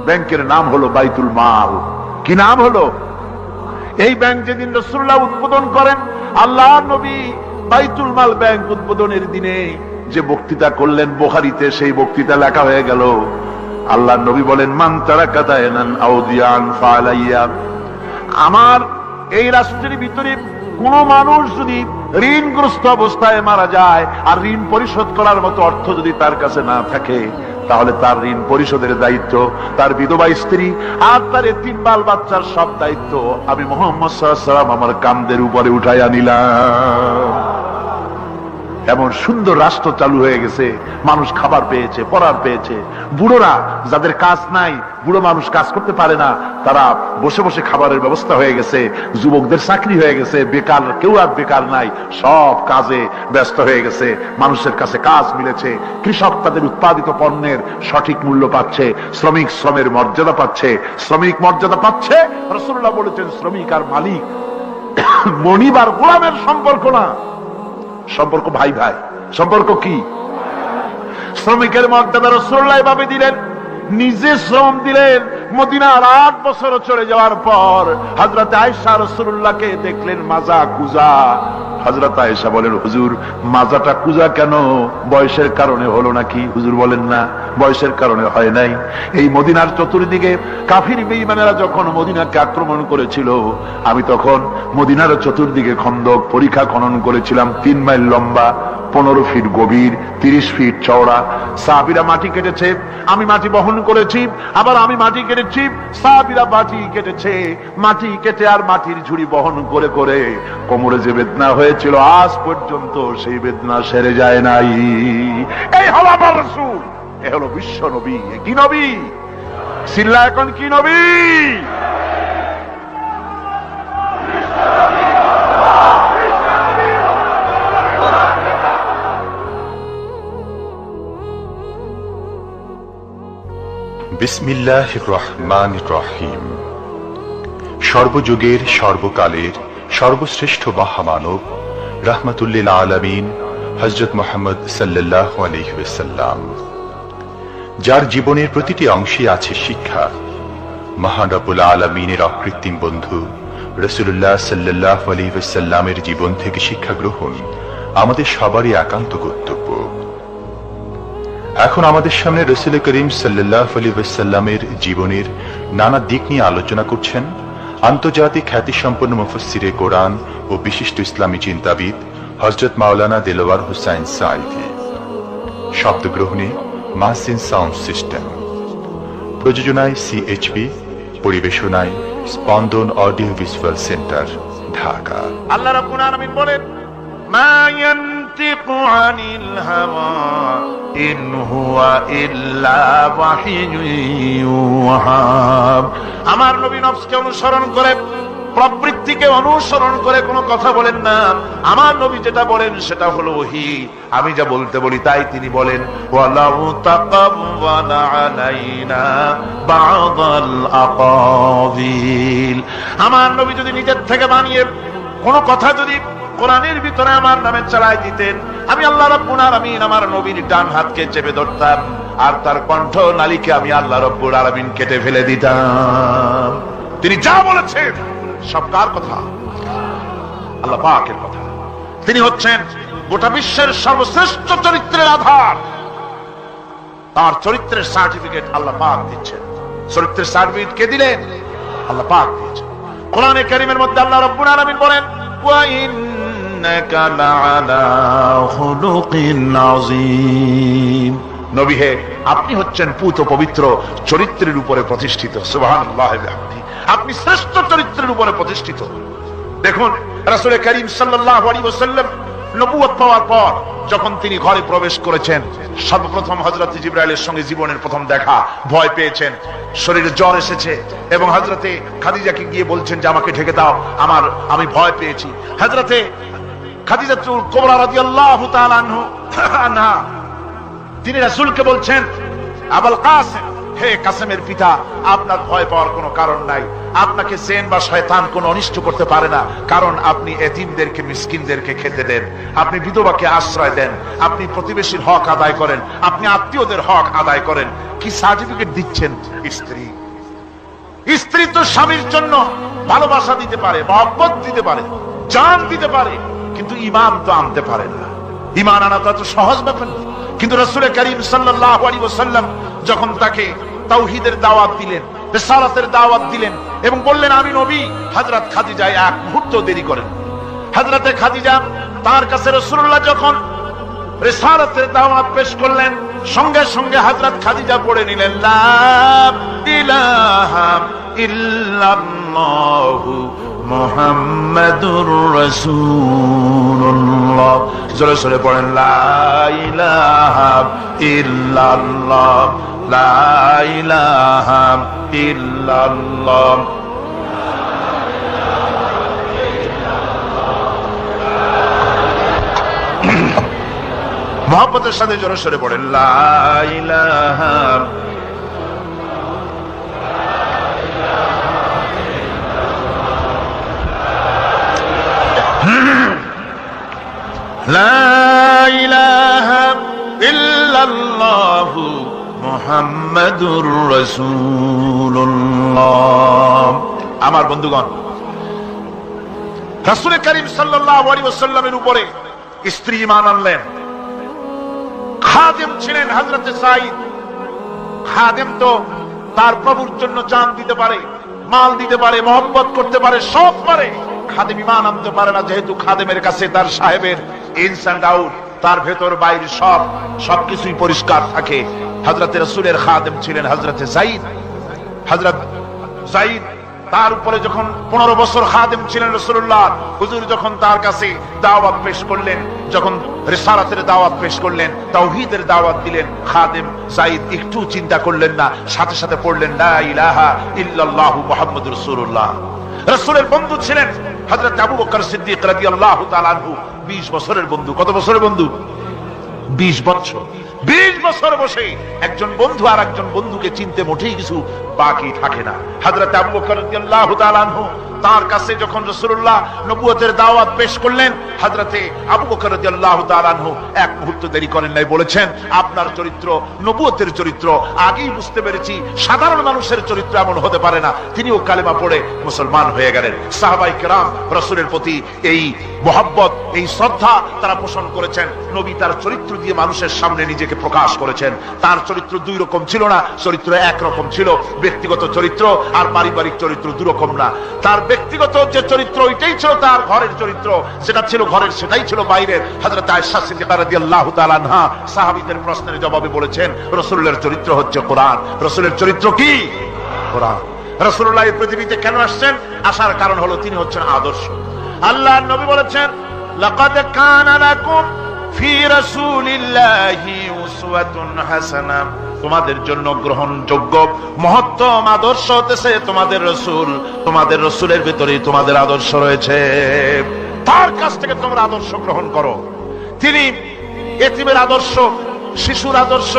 ব্যাংকের নাম হলো বাইতুল মাল। কি নাম হলো? এই ব্যাংক যেদিন রাসূলুল্লাহ উদ্বোধন করেন, আল্লাহর নবী বাইতুল মাল ব্যাংক উদ্বোধনের দিনে যে বক্তৃতা করলেন, বুখারীতে সেই বক্তৃতা লেখা হয়ে গেল। আল্লাহর নবী বলেন, মান তারাকা দায়নান আও দিয়ান ফালাইয়া, আমার এই রাষ্ট্রের ভিতরে কোন মানুষ যদি ঋণগ্রস্ত অবস্থায় মারা যায়, আর ঋণ পরিশোধ করার মতো অর্থ যদি তার কাছে না থাকে, তাহলে তার ঋণ পরিশোধের দায়িত্ব তার বিধবা স্ত্রী আর তার এতিম বাল বাচ্চার সব দায়িত্ব আমি মুহাম্মদ সাল্লাল্লাহু আলাইহি ওয়াসাল্লাম আমার কাঁধের উপরে উঠাইয়া নিলাম। এমন সুন্দর রাষ্ট্র চালু হয়ে গেছে, মানুষ খাবার পেয়েছে, পড়ার পেয়েছে। বুড়োরা, যাদের কাজ নাই, বুড়ো মানুষ কাজ করতে পারে না, তারা বসে বসে খাবারের ব্যবস্থা হয়ে গেছে। যুবকদের চাকরি হয়ে গেছে, বেকার কেউ আর বেকার নাই, সব কাজে ব্যস্ত হয়ে গেছে, মানুষের কাছে কাজ মিলেছে। কৃষক তাদের উৎপাদিত পণ্যের সঠিক মূল্য পাচ্ছে, শ্রমিক শ্রমের মর্যাদা পাচ্ছে, শ্রমিক মর্যাদা পাচ্ছে। রাসূলুল্লাহ বলেছেন, শ্রমিক আর মালিক মনিব আর গোলামের সম্পর্ক না, সম্পর্ক ভাই ভাই। সম্পর্ক কি? শ্রমিকের মর্যাদা রাসূলুল্লাহ এভাবে দিলেন, নিজে শ্রম দিলেন। মদিনার 8 বছর চলে যাওয়ার পর হযরত আয়েশা রাসূলুল্লাহকে দেখলেন মাজা কুজা, হযরত আয়েশা বলেন, হুজুর মাজাটা কুজা কেন? বয়সের কারণে হলো নাকি? হুজুর বলেন, না, বয়সের কারণে হয় নাই। এই মদিনার চতুর্দিকে কাফির বেঈমানেরা যখন মদিনাকে আক্রমণ করেছিল, আমি তখন মদিনার চতুর্দিকে খন্দক পরিখা খনন করেছিলাম, 3 মাইল লম্বা, 15 ফিট গভীর, 30 ফিট চওড়া। সাহাবীরা মাটি কেটেছে, আমি মাটি বহন করেছি, আবার আমি মাটি কেটেছি, সাহাবীরা মাটি কেটেছে, মাটি কেটে আর মাটির ঝুড়ি বহন করে করে কোমরে যে বেদনা হয়েছিল আজ পর্যন্ত সেই বেদনা সেরে যায় নাই। এই হলো আমার রাসূল, এ হলো বিশ্ব নবী। কি নবী? সিল্লা এখন কি নবী? বিসমিল্লাহির রহমানির রহিম। সর্বযুগের সর্বকালের সর্বশ্রেষ্ঠ মহামানব রাহমাতুল্লিল আলামিন হযরত মুহাম্মদ সাল্লাল্লাহু আলাইহি ওয়াসাল্লাম, যার জীবনের প্রতিটি অংশে আছে শিক্ষা, মহান রব্বুল আলামিনের অকৃত্রিম বন্ধু রাসূলুল্লাহ সাল্লাল্লাহু আলাইহি ওয়াসাল্লামের জীবন থেকে শিক্ষা গ্রহণ আমাদের সবারই একান্ত কর্তব্য। এখন আমাদের সামনে রাসূল করিম সাল্লাল্লাহু আলাইহি ওয়াসাল্লামের জীবনের নানা দিক নিয়ে আলোচনা করছেন আন্তর্জাতিক খ্যাতিসম্পন্ন মুফাসসিরে কোরআন ও বিশিষ্ট ইসলামী চিন্তাবিদ হযরত মাওলানা দেলোয়ার হোসাইন সাঈদী। শব্দগ্রহণে মাহসিন সাউন্ড সিস্টেম, প্রযোজনায় সিএইচপি, পরিবেশনায় স্পন্দন অডিও ভিজুয়াল সেন্টার, ঢাকা। আল্লাহ রাব্বুল আলামিন বলেন, মা ইয়ানতিকু আনিল হাওয়া ইন হুয়া ইল্লা ওয়াহিয়ুন ইউহা। আমার নবী নফসকে অনুসরণ করে, প্রবৃত্তিকে অনুসরণ করে কোনো কথা বলেন না। আমার নবী যেটা বলেন সেটা হলো ওহী। আমি যা বলতে বলি তাই তিনি বলেন। ওয়ালাউ তাকাওয়ালা আলাইনা বা'দাল আকাবিল। আমার নবী যদি নিজের থেকে বানিয়ে কোনো কথা যদি কোরআনের ভিতরে আমার নামে চালাই দিতেন, আমি আল্লাহ রাব্বুল আলামিন আমার নবীর ডান হাতকে চেপে ধরতাম, আর তার কণ্ঠ নালীকে আমি আল্লাহ রাব্বুল আলামিন কেটে ফেলে দিতাম। তিনি যা বলেছেন সব কার কথা? আল্লাহ পাকের কথা। তিনি হচ্ছেন গোটা বিশ্বের সর্বশ্রেষ্ঠ চরিত্রের আধার। তার চরিত্রের সার্টিফিকেট আল্লাহ পাক দিচ্ছেন। চরিত্রের সার্টিফিকেট কে দিলেন? আল্লাহ পাক দিয়েছেন। কোরআনে কারীমের মধ্যে আল্লাহ রাব্বুল আলামিন বলেন, ওয়া ইন্নাকা লাআলা খুলুকিন আযীম। নবী হে, আপনি হচ্ছেন পুত পবিত্র চরিত্রের উপরে প্রতিষ্ঠিত। সুবহানাল্লাহ ওয়া বিহামদিহি। আপনি শ্রেষ্ঠ চরিত্রের উপরে প্রতিষ্ঠিত। দেখুন, রাসূল করিম সাল্লাল্লাহু আলাইহি ওয়াসাল্লাম নবুয়ত পাওয়ার পর যখন তিনি ঘরে প্রবেশ করেছেন, সর্বপ্রথম হযরত জিবরাইলের সঙ্গে জীবনের প্রথম দেখা, ভয় পেয়েছেন, শরীরে জ্বর এসেছে এবং হযরতে খাদিজাকে গিয়ে বলছেন যে আমাকে ঢেকে দাও, আমি ভয় পেয়েছি। হযরতে খাদিজাতুল কুবরা রাদিয়াল্লাহু তাআলা আনহা তিনি রাসূলকে বলছেন, আবুল কাসেম, হে কাসেমের পিতা, আপনার ভয় পাওয়ার কোনো কারণ নাই। আপনাকে জিন বা শয়তান কোনো অনিষ্ট করতে পারে না, কারণ আপনি এতিমদেরকে, মিসকিনদেরকে খেতে দেন, আপনি বিধবাকে আশ্রয় দেন, আপনি প্রতিবেশীর হক আদায় করেন, আপনি আত্মীয়দের হক আদায় করেন। কি সার্টিফিকেট দিচ্ছেন? স্ত্রী তো স্বামীর জন্য ভালোবাসা দিতে পারে, মহব্বত দিতে পারে, জান দিতে পারে, কিন্তু ঈমান তো আনতে পারে না। ঈমান আনা তো সহজ ব্যাপার না। কিন্তু রাসূল করিম সাল্লাল্লাহু আলাইহি ওয়াসাল্লাম যখন তাকে তাওহীদের দাওয়াত দিলেন, রিসালাতের দাওয়াত দিলেন এবং বললেন আমি নবী, হযরত খাদিজা এক মুহূর্ত দেরি করেন। হযরতে খাদিজা তার কাছে রাসূলুল্লাহ যখন রিসালাতের দাওয়াত পেশ করলেন, সঙ্গে সঙ্গে হযরত খাদিজা পড়ে নিলেন, লা ইলাহা ইল্লাল্লাহু মুহাম্মাদুর রাসূলুল্লাহ। জোরে জোরে পড়েন, লা ইলাহা ইল্লাল্লাহ, লা ইলাহা ইল্লাল্লাহ। মহব্বতের সাথে জোরে জোরে পড়েন, লা ইলাহা লা ইলাহা ইল্লাল্লাহু মুহাম্মাদুর রাসূলুল্লাহ। আমার বন্ধুগণ, রাসূল করিম সাল্লাল্লাহু আলাইহি ওয়াসাল্লামের উপরে স্ত্রী ঈমান আনলেন। খাদেম ছিলেন হযরত সাঈদ। খাদেম তো তার প্রভুর জন্য জান দিতে পারে, মাল দিতে পারে, মহব্বত করতে পারে, সব পারে। খাদেম ঈমান আনতে পারে না, যেহেতু খাদেমের কাছে তার সাহেবের ইনস এন্ড আউট, তার ভেতর বাইরে সবকিছুই পরিষ্কার থাকে। হযরত রাসূলের খাদেম ছিলেন হযরত যায়েদ। হযরত যায়েদ তার উপরে যখন 15 বছর খাদেম ছিলেন রাসূলুল্লাহ, হুজুর যখন তার কাছে দাওয়াত পেশ করলেন, যখন রিসালাতের দাওয়াত পেশ করলেন, তাওহীদের দাওয়াত দিলেন, খাদেম যায়েদ একটু চিন্তা করলেন না, সাথে সাথে পড়লেন লা ইলাহা ইল্লাল্লাহু মুহাম্মাদুর রাসূলুল্লাহ। রাসূলের বন্ধু ছিলেন হযরত আবু বকর সিদ্দিক রাদিয়াল্লাহু তাআলা আনহু। 20 বছরের বন্ধু। কত বছরের বন্ধু? 20 বছর। 20 বছর বসে একজন বন্ধু আর একজন বন্ধুকে চিনতে মোটেই কিছু বাকি থাকে না। হযরত আবু বকর রাদিয়াল্লাহু তাআলা আনহু তার কাছে যখন রাসূলুল্লাহ নবুয়তের দাওয়াত পেশ করলেন, হযরতে আবু বকর রাদিয়াল্লাহু তাআলা আনহু এক মুহূর্ত দেরি করেন নাই, বলেছেন আপনার চরিত্র নবুয়তের চরিত্র। আগেই বুঝতে পেরেছি সাধারণ মানুষের চরিত্র এমন হতে পারে না। তিনিও কালেমা পড়ে মুসলমান হয়ে গেলেন। সাহাবায়ে কেরাম রাসূলের প্রতি এই মহব্বত, এই শ্রদ্ধা তারা পোষণ করেছেন। নবী তার চরিত্র দিয়ে মানুষের সামনে নিজেকে প্রকাশ করেছেন। তার চরিত্র দুই রকম ছিল না, চরিত্র এক রকম ছিল। ব্যক্তিগত চরিত্র আর পারিবারিক চরিত্র দুই রকম না। তার ব্যক্তিগত যে চরিত্র ওইটাই ছিল তার ঘরের চরিত্র, সেটা ছিল ঘরের, সেটাই ছিল বাইরের। হযরত আয়েশা সিদ্দিকা রাদিয়াল্লাহু তাআলা আনহা সাহাবীদের প্রশ্নের জবাবে বলেছেন রাসূলের চরিত্র হচ্ছে কোরআন। রাসূলের চরিত্র কি? কোরআন। রাসূলুল্লাহ এই পৃথিবীতে কেন আসছেন? আসার কারণ হলো তিনি হচ্ছেন আদর্শ। আল্লাহর নবী বলেছেন লাকাদ কানা লাকুম ফি রাসূলিল্লাহি উসওয়াতুন হাসানাহ, তোমাদের জন্য গ্রহণযোগ্য মহত্তম আদর্শ হতেছে তোমাদের রাসূল। তোমাদের রাসূলের ভিতরে তোমাদের আদর্শ রয়েছে, তার কাছ থেকে তোমরা আদর্শ গ্রহণ করো। তিনি এতিমের আদর্শ, শিশুর আদর্শ,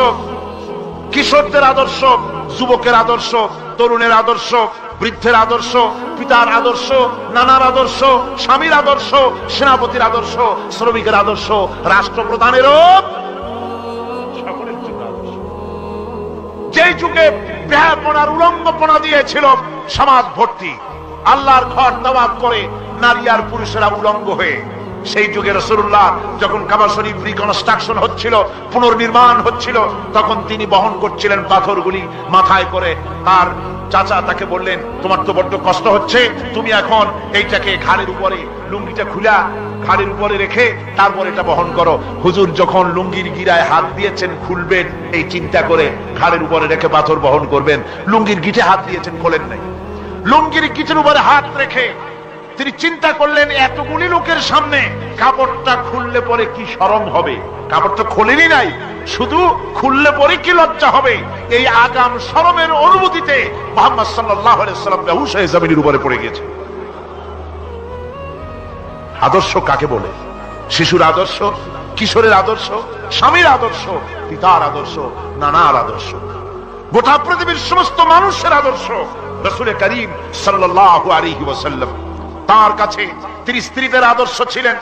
কিশোরদের আদর্শ, যুবকের আদর্শ, তরুণের আদর্শ, বৃদ্ধের আদর্শ, পিতার আদর্শ, নানার আদর্শ, স্বামীর আদর্শ, সেনাপতির আদর্শ, শ্রমিকের আদর্শ, রাষ্ট্রপ্রধানেরও সকলের জন্য আদর্শ। যেই যুগে বেহাপনার উলঙ্গপনা দিয়েছিল সমাজ ভর্তি, আল্লাহর ঘর তাওয়াফ করে নারী আর পুরুষেরা উলঙ্গ হয়ে, সেই যুগে রাসূলুল্লাহ যখন কাবা শরীফ রিকনস্ট্রাকশন হচ্ছিল, পুনর্নির্মাণ হচ্ছিল, তখন তিনি বহন করছিলেন পাথরগুলি মাথায় করে। তার চাচা তাকে বললেন তোমার তো বড্ড কষ্ট হচ্ছে, তুমি এখন এইটাকে ঘাড়ের উপরে, লুঙ্গিটা খুলা ঘাড়ের উপরে রেখে তারপর এটা বহন করো। হুজুর যখন লুঙ্গির গিরায় হাত দিয়েছেন খুলবেন এই চিন্তা করে, ঘাড়ের উপরে রেখে পাথর বহন করবেন, লুঙ্গির গিটে হাত দিয়েছেন, খোলেন নাই। লুঙ্গির গিটের উপরে হাত রেখে তিনি চিন্তা করলেন এতগুলি লোকের সামনে কাপড়টা খুললে পরে কি শরম হবে। কাপড়টা খোলেনি নাই, শুধু খুললে পরে কি লজ্জা হবে। এই আগাম শরমের অনুভূতিতে মুহাম্মদ সাল্লাল্লাহু আলাইহি ওয়াসাল্লাম বেহুশ হয়ে জমিনের উপরে পড়ে গেছে। আদর্শ কাকে বলে? শিশুর আদর্শ, কিশোরের আদর্শ, স্বামীর আদর্শ, পিতার আদর্শ, নানার আদর্শ, গোটা পৃথিবীর সমস্ত মানুষের আদর্শ রাসূল করিম সাল্লাল্লাহু আলাইহি ওয়াসাল্লাম। তার কাছে তিনি স্ত্রীদের আদর্শ ছিলেন,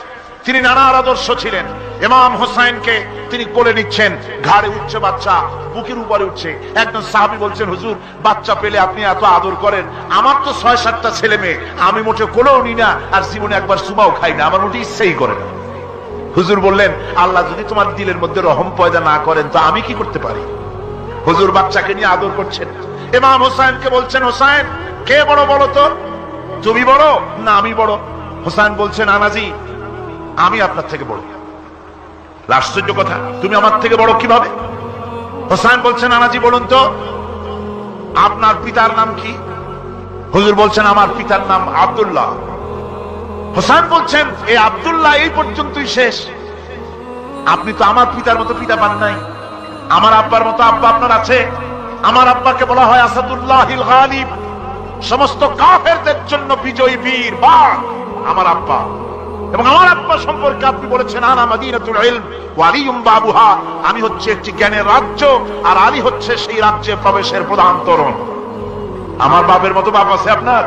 তিনি নানার আদর্শ ছিলেন। ইমাম হোসেনকে তিনি কোলে নিচ্ছেন, ঘাড়ে উঠছে বাচ্চা, বুকের উপরে উঠছে। একজন সাহাবী বলছেন হুজুর বাচ্চা পেলে আপনি এত আদর করেন, আমার তো ৬-৭টা ছেলে মেয়ে, আমি মোটে কোলেও নি না, আর জীবনে একবার সুমাও খাই না, আমার মোটে ইচ্ছেই করে না। হুজুর বললেন আল্লাহ যদি তোমার দিলের মধ্যে রহম পয়দা না করেন তো আমি কি করতে পারি? হুজুর বাচ্চাকে নিয়ে আদর করছেন। ইমাম হোসেনকে বলছেন হোসেন কে বড় বলো তো, তুমি বড় না আমি বড়? হোসেন বলছেন আনাজি আমি আপনার থেকে বড়। আশ্চর্য কথা, তুমি আমার থেকে বড় কিভাবে? হোসেন বলছেন আনাজি বলুন তো আপনার পিতার নাম কি? হুজুর বলছেন আমার পিতার নাম আব্দুল্লাহ। হোসেন বলছেন এই আব্দুল্লাহ এই পর্যন্তই শেষ, আপনি তো আমার পিতার মতো পিতা পান নাই, আমার আব্বার মতো আব্বা আপনার আছে। আমার আব্বাকে বলা হয় আসাদুল্লাহিল গালিব, সমস্ত কাফেরদের জন্য বিজয়ী বীর বাঘ আমার আব্বা। এবং আমার আব্বা সম্পর্কে আপনি বলেছেন আনা মাদিনাতুল ইলম ওয়া আলিয়ুম বাবুহা, আমি হচ্ছে একটি জ্ঞানের রাজ্য আর আলী হচ্ছে সেই রাজ্যে প্রবেশের প্রধান তোরণ। আমার বাপের মতো বাপ আছে আপনার?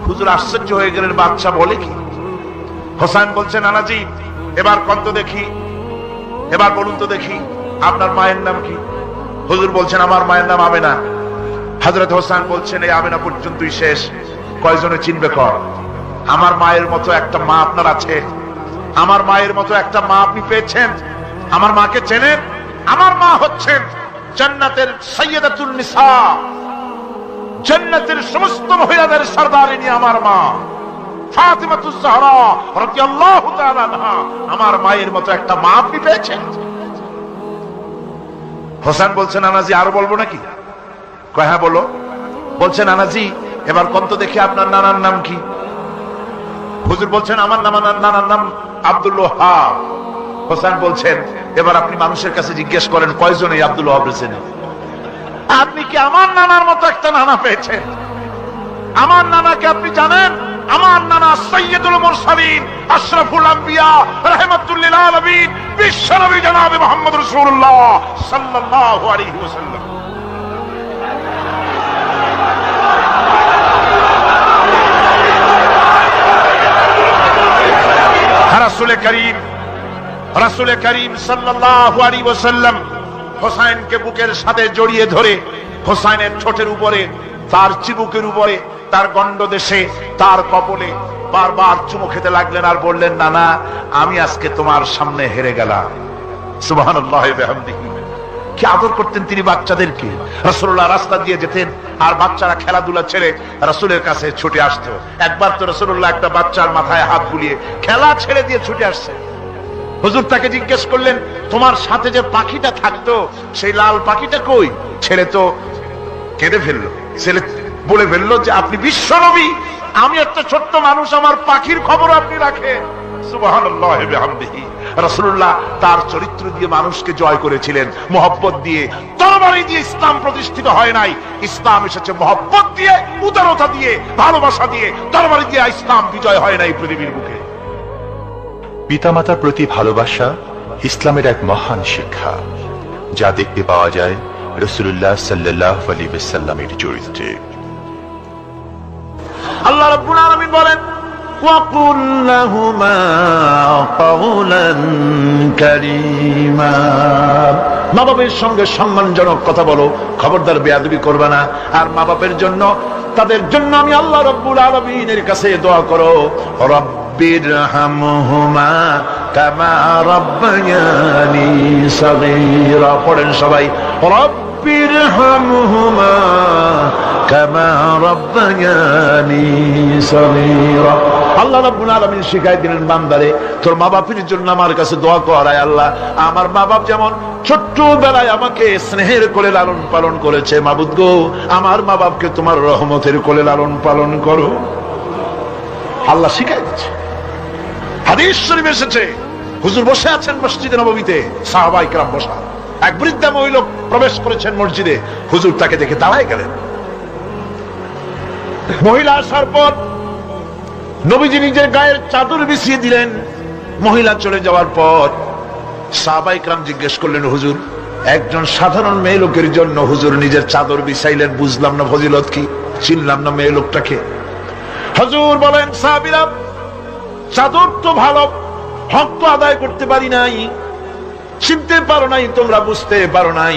হুজুর আশ্চর্য হয়ে গেলেন, বাচ্চা বলে কি? হোসেন বলছেন নানাজি এবার কত দেখি, এবার বলুন তো দেখি আপনার মায়ের নাম কি? হুজুর বলছেন আমার মায়ের নাম আমেনা। হযরত হোসেন বলছেন এই আমেনা পর্যন্তই শেষ, কয়জনে চিনবে কর? আমার মায়ের মতো একটা মা আপনার আছে? আমার মায়ের মতো একটা মা আপনি পেয়েছেন? আমার মাকে চেনেন? আমার মা হচ্ছেন জান্নাতের সাইয়্যিদাতুন নিসা, জান্নাতের সমস্ত মহিলাদের সরদারিনী আমার মা ফাতিমাতুজ জাহরা রাদিয়াল্লাহু তাআলা আনহা। আমার মায়ের মতো একটা মা আপনি পেয়েছেন? হোসেন বলছেন, নানাজি আরো বলবো নাকি? কয় হ্যাঁ বলো। বলছে, নানাজি এবার কোন তো দেখি আপনার নানার নাম কি? হুজুর বলছেন, আমার নানার নাম আব্দুল ওয়াহাব। হোসেন বলছেন, এবার আপনি মানুষের কাছে জিজ্ঞেস করেন কয়জন এই আব্দুল ওয়াহাব চেনে? আপনি কি আমার নানার মতো একটা নানা পেয়েছেন? আমার নানাকে আপনি জানেন? আমার নানা সাইয়্যিদুল মুরসালিন, আশরাফুল আম্বিয়া, রাহমাতুল লিল আলামিন, বিশ্বনবী জনাবে মুহাম্মদ রাসূলুল্লাহ সাল্লাল্লাহু আলাইহি ওয়াসাল্লাম। রাসূল করিম সাল্লাল্লাহু আলাইহি ওয়াসাল্লাম হোসেনকে বুকের সাথে জড়িয়ে ধরে হোসেনের ঠোঁটের উপরে, তার চিবুকের উপরে, তার গণ্ডদেশে, তার কপলে বারবার চুমু খেতে লাগলেন আর বললেন, নানা আমি আজকে তোমার সামনে হেরে গেলাম। সুবহানাল্লাহি ওয়া বিহামদিহি। কি আদর করতেন তিনি বাচ্চাদেরকে। রাসূলুল্লাহ রাস্তা দিয়ে যেতেন আর বাচ্চারা খেলাধুলা ছেড়ে রাসূলের কাছে ছুটে আসতো। একবার তো রাসূলুল্লাহ একটা বাচ্চার মাথায় হাত বুলিয়ে খেলা ছেড়ে দিয়ে ছুটে আসছে। হুজুর তাকে জিজ্ঞেস করলেন, তোমার সাথে যে পাখিটা থাকতো সেই লাল পাখিটা কই? ছেলে তো কেঁদে ফেললো। ছেলে বলে ফেললো যে আপনি বিশ্বনবী, আমি একটা ছোট্ট মানুষ, আমার পাখির খবর আপনি রাখেন। সুবহানাল্লাহি ওয়া বিহামদিহি। রাসূলুল্লাহ তার চরিত্র দিয়ে মানুষকে জয় করেছিলেন, মহব্বত দিয়ে। তরবারি দিয়ে ইসলাম প্রতিষ্ঠিত হয় নাই, ইসলাম এসেছে মহব্বত দিয়ে, উদারতা দিয়ে, ভালোবাসা দিয়ে। তরবারি দিয়ে ইসলাম বিজয় হয় নাই পৃথিবীর বুকে। পিতামাতার প্রতি ভালোবাসা ইসলামের এক মহান শিক্ষা, যা দেখতে পাওয়া যায় রাসূলুল্লাহ সাল্লাল্লাহু আলাইহি ওয়াসাল্লামের চরিত্রে। আল্লাহ রাব্বুল আলামিন বলেন, وَقُلْ لَهُمَا قَوْلًا كَرِيمًا। মা বাবার সঙ্গে সম্মানজনক কথা বলো, খবরদার বেয়াদবি করবে না। আর মা বাবার জন্য, তাদের জন্য আমি আল্লাহ রাব্বুল আলামিনের কাছে দোয়া করো, রব্বিরহামহুমা কামা রাব্বায়ানি সাগীরা। পড়েন সবাই, রব্বিরহামহুমা কামা রাব্বায়ানি সাগীরা। আল্লাহ রাব্বুল আলামিন শিখাই দিলেন বান্দারে, তোর মা বাপের জন্য আমার কাছে দোয়া কর, আয় আল্লাহ আমার মা বাপ যেমন ছোট্টবেলায় আমাকে স্নেহের কোলে লালন পালন করেছে, মাবুদ গো আমার মা বাপকে তোমার রহমতের কোলে লালন পালন করো। আল্লাহ শিখাই দিচ্ছে। হাদিস শরীফে এসেছে, হুজুর বসে আছেন মসজিদে নববীতে, সাহাবায়ে কেরাম বসা। এক বৃদ্ধা মহিলা প্রবেশ করেছেন মসজিদে, হুজুর তাকে দেখে দাঁড়ায় গেলেন। মহিলা আসার পর নবীজি নিজের গায়ের চাদর বিছিয়ে দিলেন। মহিলা চলে যাওয়ার পর সাহাবায়ে কেরাম জিজ্ঞেস করলেন, হুজুর একজন সাধারণ মেয়ে লোকের জন্য হুজুর নিজের চাদর বিছাইলেন, বুঝলাম না ফজিলত কি, চিনলাম না মেয়ে লোকটাকে। হুজুর বলেন, সাহাবীরা চাদর তো ভালো, হক তো আদায় করতে পারি নাই, চিনতে পারো নাই, তোমরা বুঝতে পারো নাই।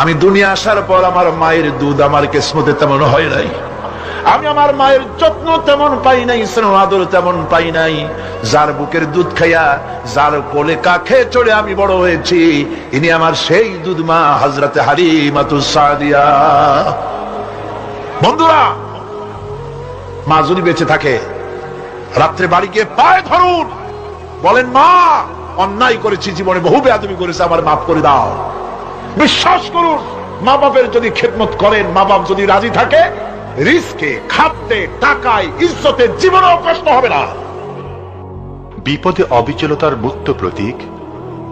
আমি দুনিয়া আসার পর আমার মায়ের দুধ আমার কিসমতে তেমন হয় নাই, আমি আমার মায়ের যত্ন তেমন পাই নাই, স্নেহ আদর তেমন পাই নাই। যার বুকের দুধ খাইয়া, যার কোলে কাখে চড়ে আমি বড় হয়েছি, ইনি আমার সেই দুধ মা হযরতে হালিমাতুস সাদিয়া। বন্ধুরা, মা যদি বেঁচে থাকে, রাত্রে বাড়ি গিয়ে পায়ে ধরুন, বলেন মা অন্যায় করেছি, জীবনে বহু বেয়াদবি করেছি, আমার মাফ করে দাও। বিশ্বাস করুন, মা বাপের যদি খেদমত করেন, মা বাপ যদি রাজি থাকে, রিস্কে, খাদ্যে, টাকায়, ইজ্জতে জীবনেও কষ্ট হবে না। বিপদে অবিচলতার মুক্ত প্রতীক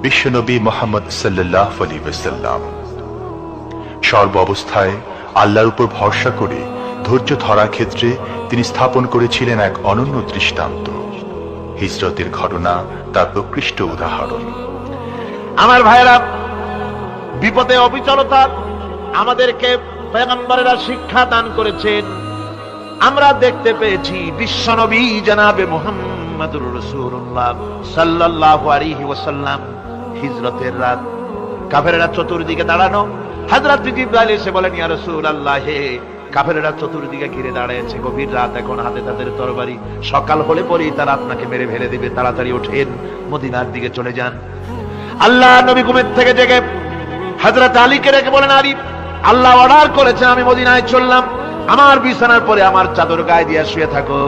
বিশ্বনবী মুহাম্মদ সাল্লাল্লাহু আলাইহি ওয়াসাল্লাম। সর্ব অবস্থায় আল্লাহর উপর ভরসা করে ধৈর্য ধরার ক্ষেত্রে তিনি স্থাপন করেছিলেন এক অনন্য দৃষ্টান্ত। হিজরতের ঘটনা তার প্রকৃষ্ট উদাহরণ। আমার ভাইরা, বিপদে অবিচলতা আমাদেরকে পয়গম্বরেরা শিক্ষা দান করেছেন। আমরা দেখতে পেয়েছি বিশ্বনবী জনাবে মুহাম্মদুর রাসূলুল্লাহ সাল্লাল্লাহু আলাইহি ওয়াসাল্লাম হিজরতের রাত, কাফেররা চতুর্দিকে দাঁড়ানো। হযরত জিবরাইল এসে বলেন, ইয়া রাসূলুল্লাহ, হে কাফেরেরা চতুর্দিকে ঘিরে দাঁড়িয়েছে, গভীর রাত, এখন হাতে তাদের তরবারি, সকাল হলে পরেই তারা আপনাকে মেরে ফেলে দিবে, তাড়াতাড়ি ওঠেন, মদিনার দিকে চলে যান। আল্লাহ নবী ঘুমের থেকে জেগে হযরত আলীকে রেখে বলেন, আলী, আল্লাহ অর্ডার করেছে আমি মদিনায় চললাম, আমার বিছানার পরে আমার চাদর গায়ে দিয়ে শুয়ে থাকো।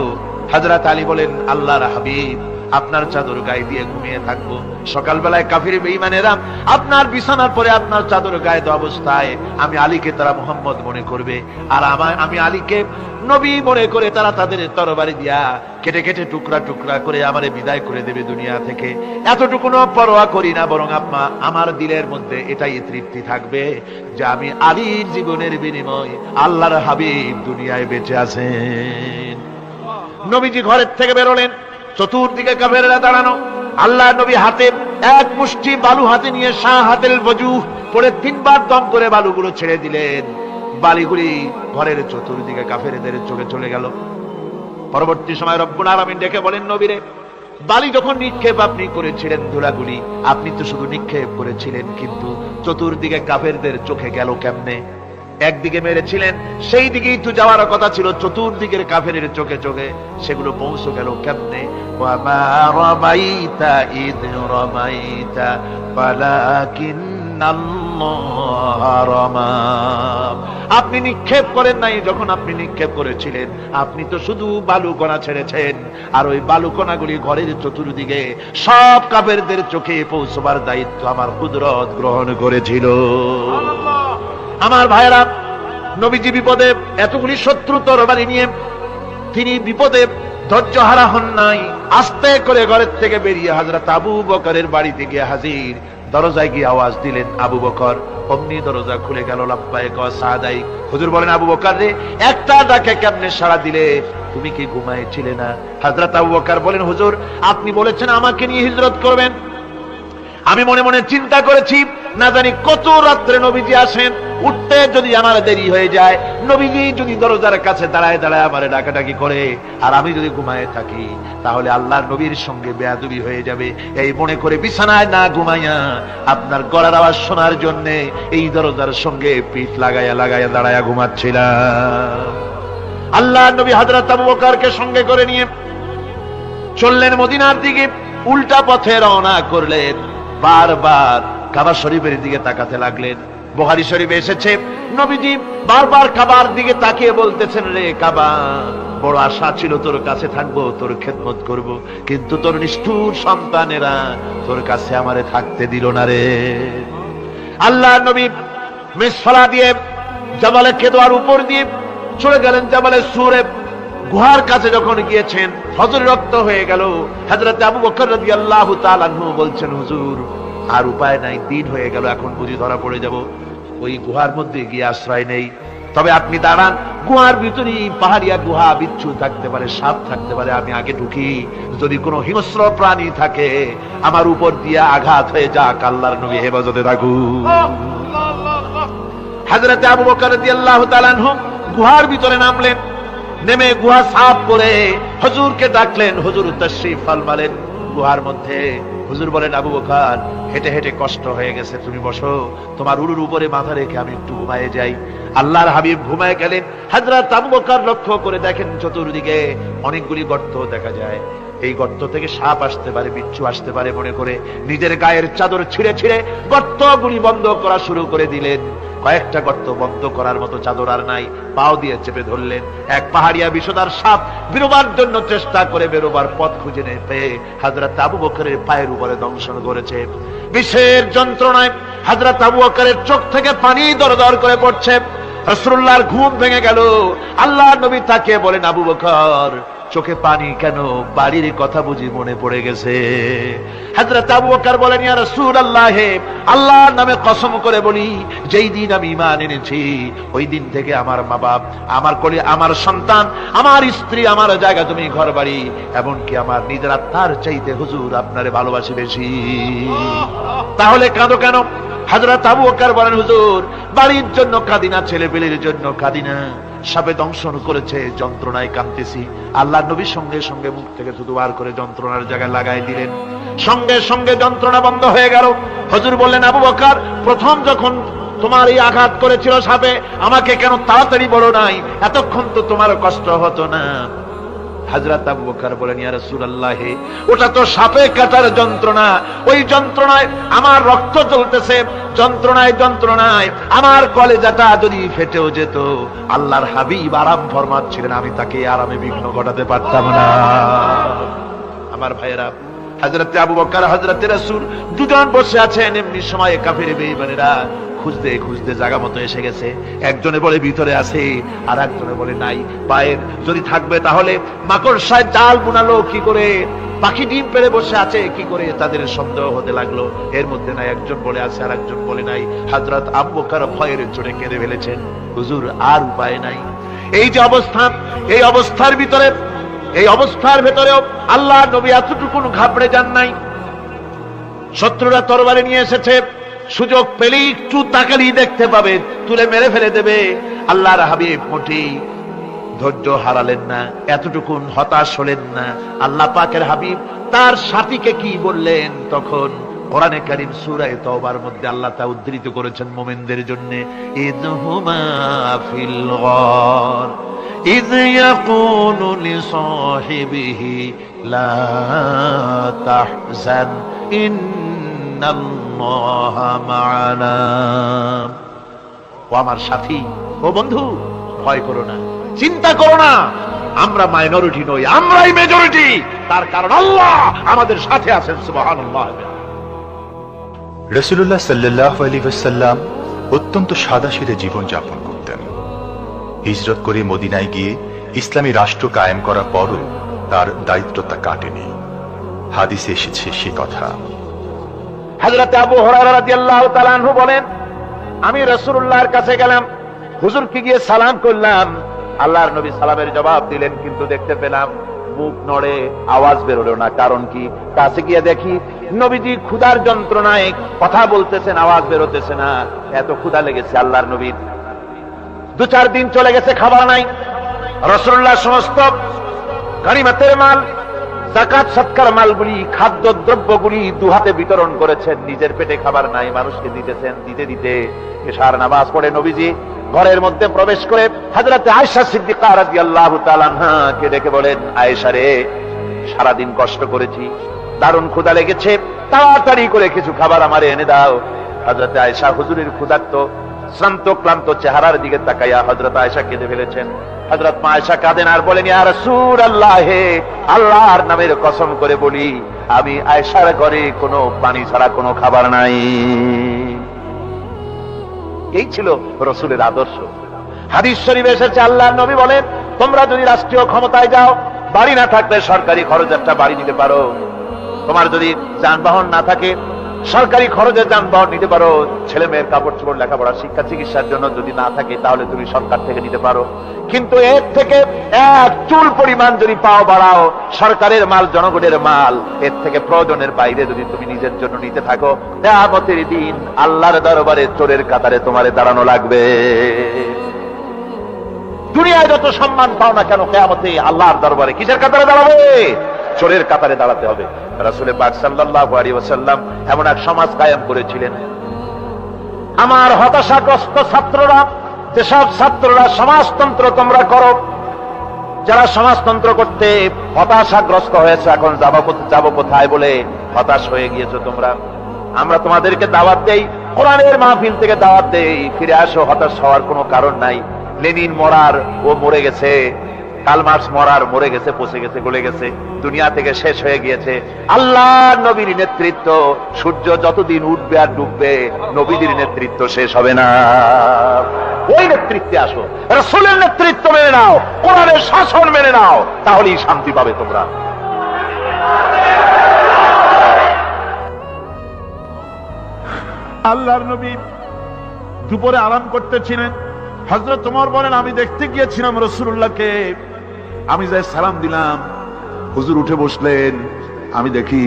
হযরত আলী বলেন, আল্লাহর হাবিব, আপনার চাদর গায়ে দিয়ে ঘুমিয়ে থাকবো, সকালবেলায় কাফির বেঈমানেরা আপনার বিছানার পরে আপনার চাদর গায়ে দেওয়া অবস্থায় আমি আলীকে তারা মুহাম্মদ মনে করবে, আর আমি আলীকে নবী মনে করে তারা তাদের তরবারি দিয়া কেটে কেটে টুকরা টুকরা করে আমারে বিদায় করে দেবে দুনিয়া থেকে। এতটুকুনো পরোয়া করি না, বরং আমার দিলের মধ্যে এটাই তৃপ্তি থাকবে যে আমি আলীর জীবনের বিনিময় আল্লাহর হাবিব দুনিয়ায় বেঁচে আছেন। নবীজি ঘরের থেকে বেরোলেন, চতুর্দিকে কাফেররা দাঁড়ানো, আল্লাহ নবী হাতে এক মুষ্টি বালু হাতে নিয়ে শাহাদাতুল ওযুহ পড়ে 3 বার দম করে বালুগুলো ছেড়ে দিলেন। বালিগুলি ঘরের চতুর্দিকে কাফেরদের চোখে চলে গেল। পরবর্তী সময় রব্বুল আলামিন ডেকে বলেন, নবীরে, বালি যখন নিক্ষেপ আপনি করেছিলেন, ধুলাগুলি আপনি তো শুধু নিক্ষেপ করেছিলেন, কিন্তু চতুর্দিকে কাফেরদের চোখে গেল কেমনে? একদিকে মেরেছিলেন, সেই দিকেই তো যাওয়ার কথা ছিল, চতুর্দিকের কাফেরের চোখে চোখে সেগুলো পৌঁছে গেল কেমনে? ওয়ামা রামাইতা ইদ রামাইতা ওয়ালাকিন্নাল্লাহ রামা। আপনি নিক্ষেপ করেন নাই, যখন আপনি নিক্ষেপ করেছিলেন আপনি তো শুধু বালুকণা ছেড়েছেন, আর ওই বালুকণাগুলি ঘরের চতুর্দিকে সব কাফেরদের চোখে পৌঁছবার দায়িত্ব আমার কুদরত গ্রহণ করেছিল। আমার ভাইরা, নবীজি বিপদে, এতগুলি শত্রু তরবারি নিয়ে তিনি বিপদে ধৈর্য হারা হন নাই, আস্তে করে ঘরের থেকে বেরিয়ে হযরত আবু বকরের বাড়িতে গিয়ে হাজির। দরজায় গিয়ে আওয়াজ দিলেন, আবু বকর। অমনি দরজা খুলে গেল, লাব্বাইক ওয়া সাদাইক। হুজুর বলেন, আবু বকর রে, একটা ডাকে কেমনে সাড়া দিলে? তুমি কি ঘুমাইছিলে না? হযরত আবু বকর বলেন, হুজুর, আপনি বলেছেন আমাকে নিয়ে হিজরত করবেন, আমি মনে মনে চিন্তা করেছি, না জানি কত রাত্রে নবীজি আসেন, উঠতে যদি আমার দেরি হয়ে যায়, নবীজি যদি দরজার কাছে দাঁড়ায় দাঁড়ায় আমারে ডাকাডাকি করে, আর আমি যদি ঘুমায় থাকি, তাহলে আল্লাহর নবীর সঙ্গে বেয়াদবি হয়ে যাবে। এই মনে করে বিছানায় না ঘুমাইয়া আপনার গলার আওয়াজ শোনার জন্য এই দরজার সঙ্গে পিঠ লাগাইয়া লাগাইয়া দাঁড়াইয়া ঘুমাচ্ছিলাম। আল্লাহর নবী হযরত আবু বকরকে সঙ্গে করে নিয়ে চললেন মদিনার দিকে, উল্টা পথে রওনা করলেন। বারবার কাবা শরীফের দিকে তাকাতে লাগলেন। বুখারী শরীফে এসেছে, নবীজি বারবার কাবার দিকে তাকিয়ে বলতেছেন, রে কাবা, বড় আশা ছিল তোর কাছে থাকবো, তোর খেদমত করব, কিন্তু তোর নিষ্ঠুর সন্তানেরা তোর কাছে আমারে থাকতে দিল না রে। আল্লাহ নবী মিসফালা দিয়ে জাবালে কেদোয়ার উপর দিয়ে চলে গেলেন জাবালে সুরে। গুহার কাছে যখন গিয়েছেন, ফজর রক্ত হয়ে গেল। হযরত আবু বকর রাদিয়াল্লাহু তাআলা আনহু বলছেন, হুজুর, আর উপায় নাই, দিন হয়ে গেল, এখন বুঝি ধরা পড়ে যাব, ওই গুহার মধ্যে গিয়ে আশ্রয় নেই। তবে আপনি দাঁড়ান, গুহার ভিতরে পাহাড়িয়া গুহা, বিচ্ছু থাকতে পারে, সাপ থাকতে পারে, আমি আগে ঢুকি, যদি কোনো হিংস্র প্রাণী থাকে আমার উপর দিয়ে আঘাত হয়ে যাক, আল্লাহর নবী হেফাজতে থাকুন। হযরত আবু বকর রাদিয়াল্লাহু তাআলা আনহু গুহার ভিতরে নামলেন। নেমে গুহা সাফ করে হুজুরকে ডাকলেন। হুজুর তাশরীফ ফরমালেন গুহার মধ্যে। হুজুর বলেন, আবু বকর, হেঁটে হেঁটে কষ্ট হয়ে গেছে, তুমি বসো, তোমার উরুর উপরে মাথা রেখে আমি একটু ঘুমায়ে যাই। আল্লাহর হাবিব ঘুমায় গেলেন। হযরত আবু বকর লক্ষ্য করে দেখেন চতুর্দিকে অনেকগুলি গর্ত দেখা যায়। এই গর্ত থেকে সাপ আসতে পারে, বিচ্ছু আসতে পারে মনে করে নিজের গায়ের চাদর ছিঁড়ে ছিঁড়ে গর্তগুলি বন্ধ করা শুরু করে দিলেন। কয়েকটা গর্ত বন্ধ করার মতো চাদর আর নাই, পাও দিয়ে চেপে ধরলেন। এক পাহাড়িয়া বিষধর সাপ বেরোবার জন্য চেষ্টা করে বেরোবার পথ খুঁজে নিয়ে পেয়ে হযরত আবু বকরের পায়ের উপরে দংশন করেছে। বিষের যন্ত্রণায় হযরত আবু বকরের চোখ থেকে পানি দরদর করে পড়ছে। রাসূলুল্লাহর ঘুম ভেঙে গেল। আল্লাহর নবী তাকে বলেন, আবু বকর, চোখে পানি কেন? বাড়ির কথা বুঝি মনে পড়ে গেছে? হযরত আবু বকর বলেন, ইয়া রাসূলুল্লাহ, আল্লাহর নামে কসম করে বলি, যেই দিন আমি ঈমান এনেছি ওই দিন থেকে আমার মা বাপ, আমার কোলে আমার সন্তান, আমার স্ত্রী, আমার জায়গা তুমি ঘর বাড়ি, এমনকি আমার নিজের আত্মার চাইতে হুজুর আপনারে ভালোবাসি বেশি। তাহলে কাঁদো কেন? হযরত আবু বকর বলেন, হুজুর, বাড়ির জন্য কাঁদি না, ছেলে পেলের জন্য কাঁদি না, সাপে দংশন করেছে, যন্ত্রণায় কাঁদতেছি। আল্লাহ নবী সঙ্গে সঙ্গে মুখ থেকে থুতু বার করে যন্ত্রণার জায়গায় লাগাই দিলেন। সঙ্গে সঙ্গে যন্ত্রণা বন্ধ হয়ে গেল। হুজুর বললেন, আবু বকর, প্রথম যখন তোমার এই আঘাত করেছিল সাপে, আমাকে কেন তাড়াতাড়ি বলো নাই, এতক্ষণ তো তোমার কষ্ট হতো না। হযরত আবু বকর বলেন, ইয়া রাসূলুল্লাহ, ওটা তো সাপে কাটার যন্ত্রণা, ওই যন্ত্রণায় আমার রক্ত জ্বলতেছে, যন্ত্রণায় আমার কলেজাটা যদি ফেটেও যেত, আল্লাহর হাবিব আরাম ফরমাচ্ছিলেন, আমি তাকে আরামে বিঘ্ন ঘটাতে পারতাম না। আমার ভাইয়েরা, হযরত আবু বকর হযরত রাসূল দুজন বসে আছেন, এমনি সময়ে কাফির বেঈমানেরা খুঁজতে খুঁজতে জায়গা মতো এসে গেছে। একজনে বলে ভিতরে আছে, আর একজনে বলে নাই। পায়ের যদি থাকবে তাহলে মাকড়সায় জাল বুনালো কি করে, পাখি ডিম পেড়ে বসে আছে কি করে, তাদের সন্দেহ হতে লাগলো। এর মধ্যে নাই একজন বলে আছে আর একজন বলে নাই। হযরত আবু বকর ভয়ের চোটে কেঁদে ফেলেছেন, হুজুর আর উপায় নাই। এই যে অবস্থা, এই অবস্থার ভেতরেও আল্লাহ নবী এতটুকু ঘাবড়ে যান নাই। শত্রুরা তরবারি নিয়ে এসেছে, সুযোগ পেলেই একটু তাকালেই দেখতে পাবে, তুলে মেরে ফেলে দেবে। আল্লাহর হাবিব মোটেই ধৈর্য হারালেন না, এতটুকুন হতাশ হলেন না। আল্লাহ পাকের হাবিব তার সাথীকে কি বললেন তখন? কোরআনে কারীম সূরা তাওবার মধ্যে আল্লাহ তা উদ্ধৃত করেছেন মুমিনদের জন্য, ইযহুমা ফিল গার ইয ইয়াকুলু লিসাহিবিহি লা তাহজান ইন্নাল্লাহা মা'ানা। ও আমার সাথী, ও বন্ধু, ভয় করো না, চিন্তা করো না, আমরা মাইনরিটি নই, আমরাই মেজরিটি। তার কারণ আল্লাহ আমাদের সাথে আছেন। সুবহানাল্লাহ। রাসূলুল্লাহ সাল্লাল্লাহু আলাইহি ওয়াসাল্লাম অত্যন্ত সাদাসিধে জীবন যাপন করতেন। হিজরত করে মদিনায় গিয়ে ইসলামী রাষ্ট্র কায়েম করার পরও তার দায়িত্বটা কাটেনি। হাদিসে এসেছে সে কথা। হযরত আবু হুরায়রা রাদিয়াল্লাহু তাআলা আনহু বলেন, আমি রাসূলুল্লাহর কাছে গেলাম, হুজুরকে গিয়ে সালাম করলাম। আল্লাহর নবী সালামের জবাব দিলেন, কিন্তু দেখতে পেলাম মুখ নড়ে, আওয়াজ বেরোলো না। কারণ কি? কাছে গিয়ে দেখি নবীজি ক্ষুধার যন্ত্রণায় কথা বলতেছেন, আওয়াজ বেরোতেছে না। এত ক্ষুধা লেগেছে আল্লাহর নবীর। 2-4 দিন চলে গেছে, খাবার নাই। রাসূলুল্লাহ সমস্ত গনিমতের মাল, যাকাত সদকার মালগুলি, খাদ্য দ্রব্যগুলি দুহাতে বিতরণ করেছেন। নিজের পেটে খাবার নাই, মানুষকে দিতেছেন। দিতে দিতে এশার নামাজ পড়ে নবীজি ঘরের মধ্যে প্রবেশ করে হযরত আয়েশা সিদ্দিকা রাদিয়াল্লাহু তাআলা আনহাকে ডেকে বলেন, আয়েশা রে, সারাদিন কষ্ট করেছি, দারুণ ক্ষুধা লেগেছে, তাড়াতাড়ি করে কিছু খাবার আমারে এনে দাও। হযরত আয়েশা হুজুরের ক্ষুধার্ত শ্রান্ত ক্লান্ত চেহারার দিকে তাকাইয়া হযরত আয়েশা কেঁদে ফেলেছেন। হযরত মা আয়েশা কাঁদেন আর বলেন, ইয়া রাসূলুল্লাহ, আল্লাহর নামের কসম করে বলি, আমি আয়েশার ঘরে কোনো পানি ছাড়া কোনো খাবার নাই। এই ছিল রাসূলের আদর্শ। হাদিস শরীফে এসেছে, আল্লাহর নবী বলেন, তোমরা যদি রাষ্ট্রীয় ক্ষমতায় যাও, বাড়ি না থাকলে সরকারি খরচ একটা বাড়ি নিতে পারো। তোমার যদি যানবাহন না থাকে, সরকারি খরচে যানবাহন নিতে পারো। ছেলে মেয়ের কাপড় চোপড়, লেখাপড়া, শিক্ষা, চিকিৎসার জন্য যদি না থাকে, তাহলে তুমি সরকার থেকে নিতে পারো। কিন্তু এর থেকে এক চুল পরিমাণ যদি পাও বাড়াও, সরকারের মাল জনগণের মাল, এর থেকে প্রয়োজনের বাইরে যদি তুমি নিজের জন্য নিতে থাকো, কিয়ামতের দিন আল্লাহর দরবারে চোরের কাতারে তোমারে দাঁড়ানো লাগবে। দুনিয়ায় যত সম্মান পাও না কেন, কিয়ামতে আল্লাহর দরবারে কিসের কাতারে দাঁড়াবে? চোরের কাতারে দাঁড়াতে হবে। রাসূল পাক সাল্লাল্লাহু আলাইহি ওয়াসাল্লাম এমন এক সমাজ কায়েম করেছিলেন। আমার হতাশাগ্রস্ত ছাত্ররা, যেসব ছাত্ররা সমাজতন্ত্র তোমরা করো, যারা সমাজতন্ত্র করতে হতাশাগ্রস্ত হয়েছে, এখন যাবো কোথায় বলে হতাশ হয়ে গিয়েছো তোমরা, আমরা তোমাদেরকে দাওয়াত দেই, কোরআনের মাহফিল থেকে দাওয়াত দেই, ফিরে আসো। হতাশ হওয়ার কোনো কারণ নাই। লেনিন মরার, ও মরে গেছে। কার্ল মার্কস মরার, মরে গেছে, পচে গেছে, গলে গেছে, দুনিয়া থেকে শেষ হয়ে গিয়েছে। আল্লাহর নবীর নেতৃত্ব, সূর্য যতদিন উঠবে আর ডুববে, নবীদের নেতৃত্ব শেষ হবে না। ওই নেতৃত্বে আসো, রাসূলের নেতৃত্ব মেনে নাও, কোরআনের শাসন মেনে নাও, তাহলেই শান্তি পাবে তোমরা। আল্লাহর নবী দুপুরে আরাম করতেছিলেন। হযরত ওমর বলেন, আমি দেখতে গিয়েছিলাম রাসূলুল্লাহকে, আমি যাই সালাম দিলাম, হুজুর উঠে বসলেন। আমি দেখি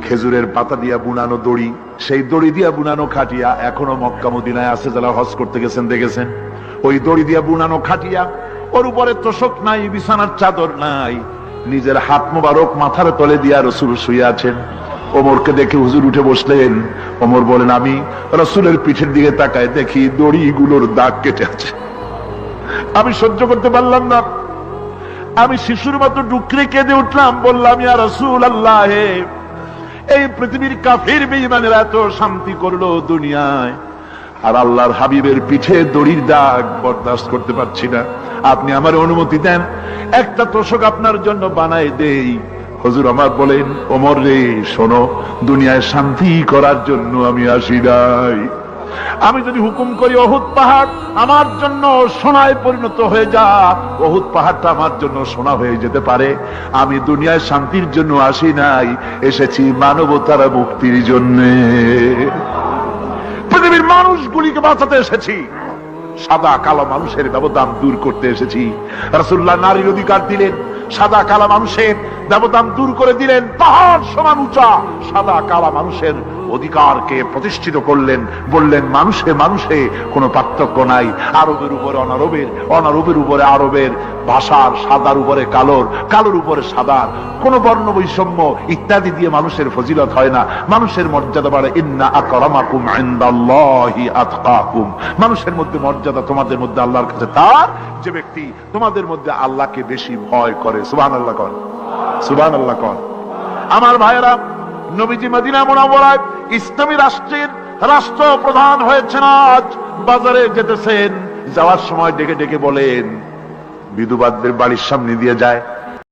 খেজুরের পাতা দিয়া বুনানো দড়ি, সেই দড়ি দিয়া বুনানো খাটিয়া এখনো মক্কা মদিনায় আছে, যারা হজ করতে গেছেন দেখেছেন। ওই দড়ি দিয়া বুনানো খাটিয়া, ওর উপরে তোশক নাই, বিছানার চাদর নাই, নিজের হাত মোবারক মাথার তলে দিয়া রাসূল শুয়ে আছেন। ওমরকে দেখে হুজুর উঠে বসলেন। ওমর বলেন, আমি রাসূলের পিঠের দিকে তাকায় দেখি দড়িগুলোর দাগ কেটে আছে। আমি সহ্য করতে পারলাম না, আমি শিশুর মতো ডুকরে কেঁদে উঠলাম, বললাম, ইয়া রাসূলুল্লাহ, এই পৃথিবীর কাফির বেঈমানেরা এত শান্তি করলো দুনিয়ায়, আর আল্লাহর হাবিবের পিঠে দড়ির দাগ বরদাস্ত করতে পারছি না। আপনি আমার অনুমতি দেন, একটা তোষক আপনার জন্য বানাই দেই। হুজুর আমার বলেন, ওমর রে শোনো, দুনিয়ায় শান্তি করার জন্য আমি আসি নাই। আমি যদি হুকুম করি অহুদ পাহাড় আমার জন্য সোনায় পরিণত হয়ে যা, অহুদ পাহাড়টা আমার জন্য সোনা হয়ে যেতে পারে। আমি দুনিয়ায় শান্তির জন্য আসি নাই, এসেছি মানবতার মুক্তির জন্য। পৃথিবীর মানুষগুলিকে বাঁচাতে এসেছি, সাদা কালো মানুষের ব্যবধান দূর করতে এসেছি। রাসূলুল্লাহ নারীর অধিকার দিলেন, সাদা কালা মানুষের ব্যবধান দূর করে দিলেন। পাহাড় সমান উঁচা সাদা কালা মানুষের অধিকারকে প্রতিষ্ঠিত করলেন, বললেন মানুষে মানুষে কোনো পার্থক্য নাই। আরবের উপরে অনারবের, অনারবের উপরে আরবের, ভাষার সাদার উপরে কালোর, কালোর উপরে সাদার, কোন বর্ণ বৈষম্য ইত্যাদি দিয়ে মানুষের ফজিলত হয় না। মানুষের মর্যাদা বাড়ে, ইন্না আকরামাকুম ইনদাল্লাহি আতকাকুম। মানুষের মধ্যে মর্যাদা তোমাদের মধ্যে আল্লাহর কাছে তার যে ব্যক্তি তোমাদের মধ্যে আল্লাহকে বেশি ভয় করে। সুবহানাল্লাহ কোন, সুবহানাল্লাহ কোন। আমার ভাইয়েরা, নবীজি মদিনা মুনাওয়ারায় ইসলামী রাষ্ট্রের রাষ্ট্রপ্রধান হয়েছেন। আজ বাজারে যেতেছেন, যাওয়ার সময় ডেকে ডেকে বলেন, বিধবাদের বাড়ির সামনে দিয়ে যায়,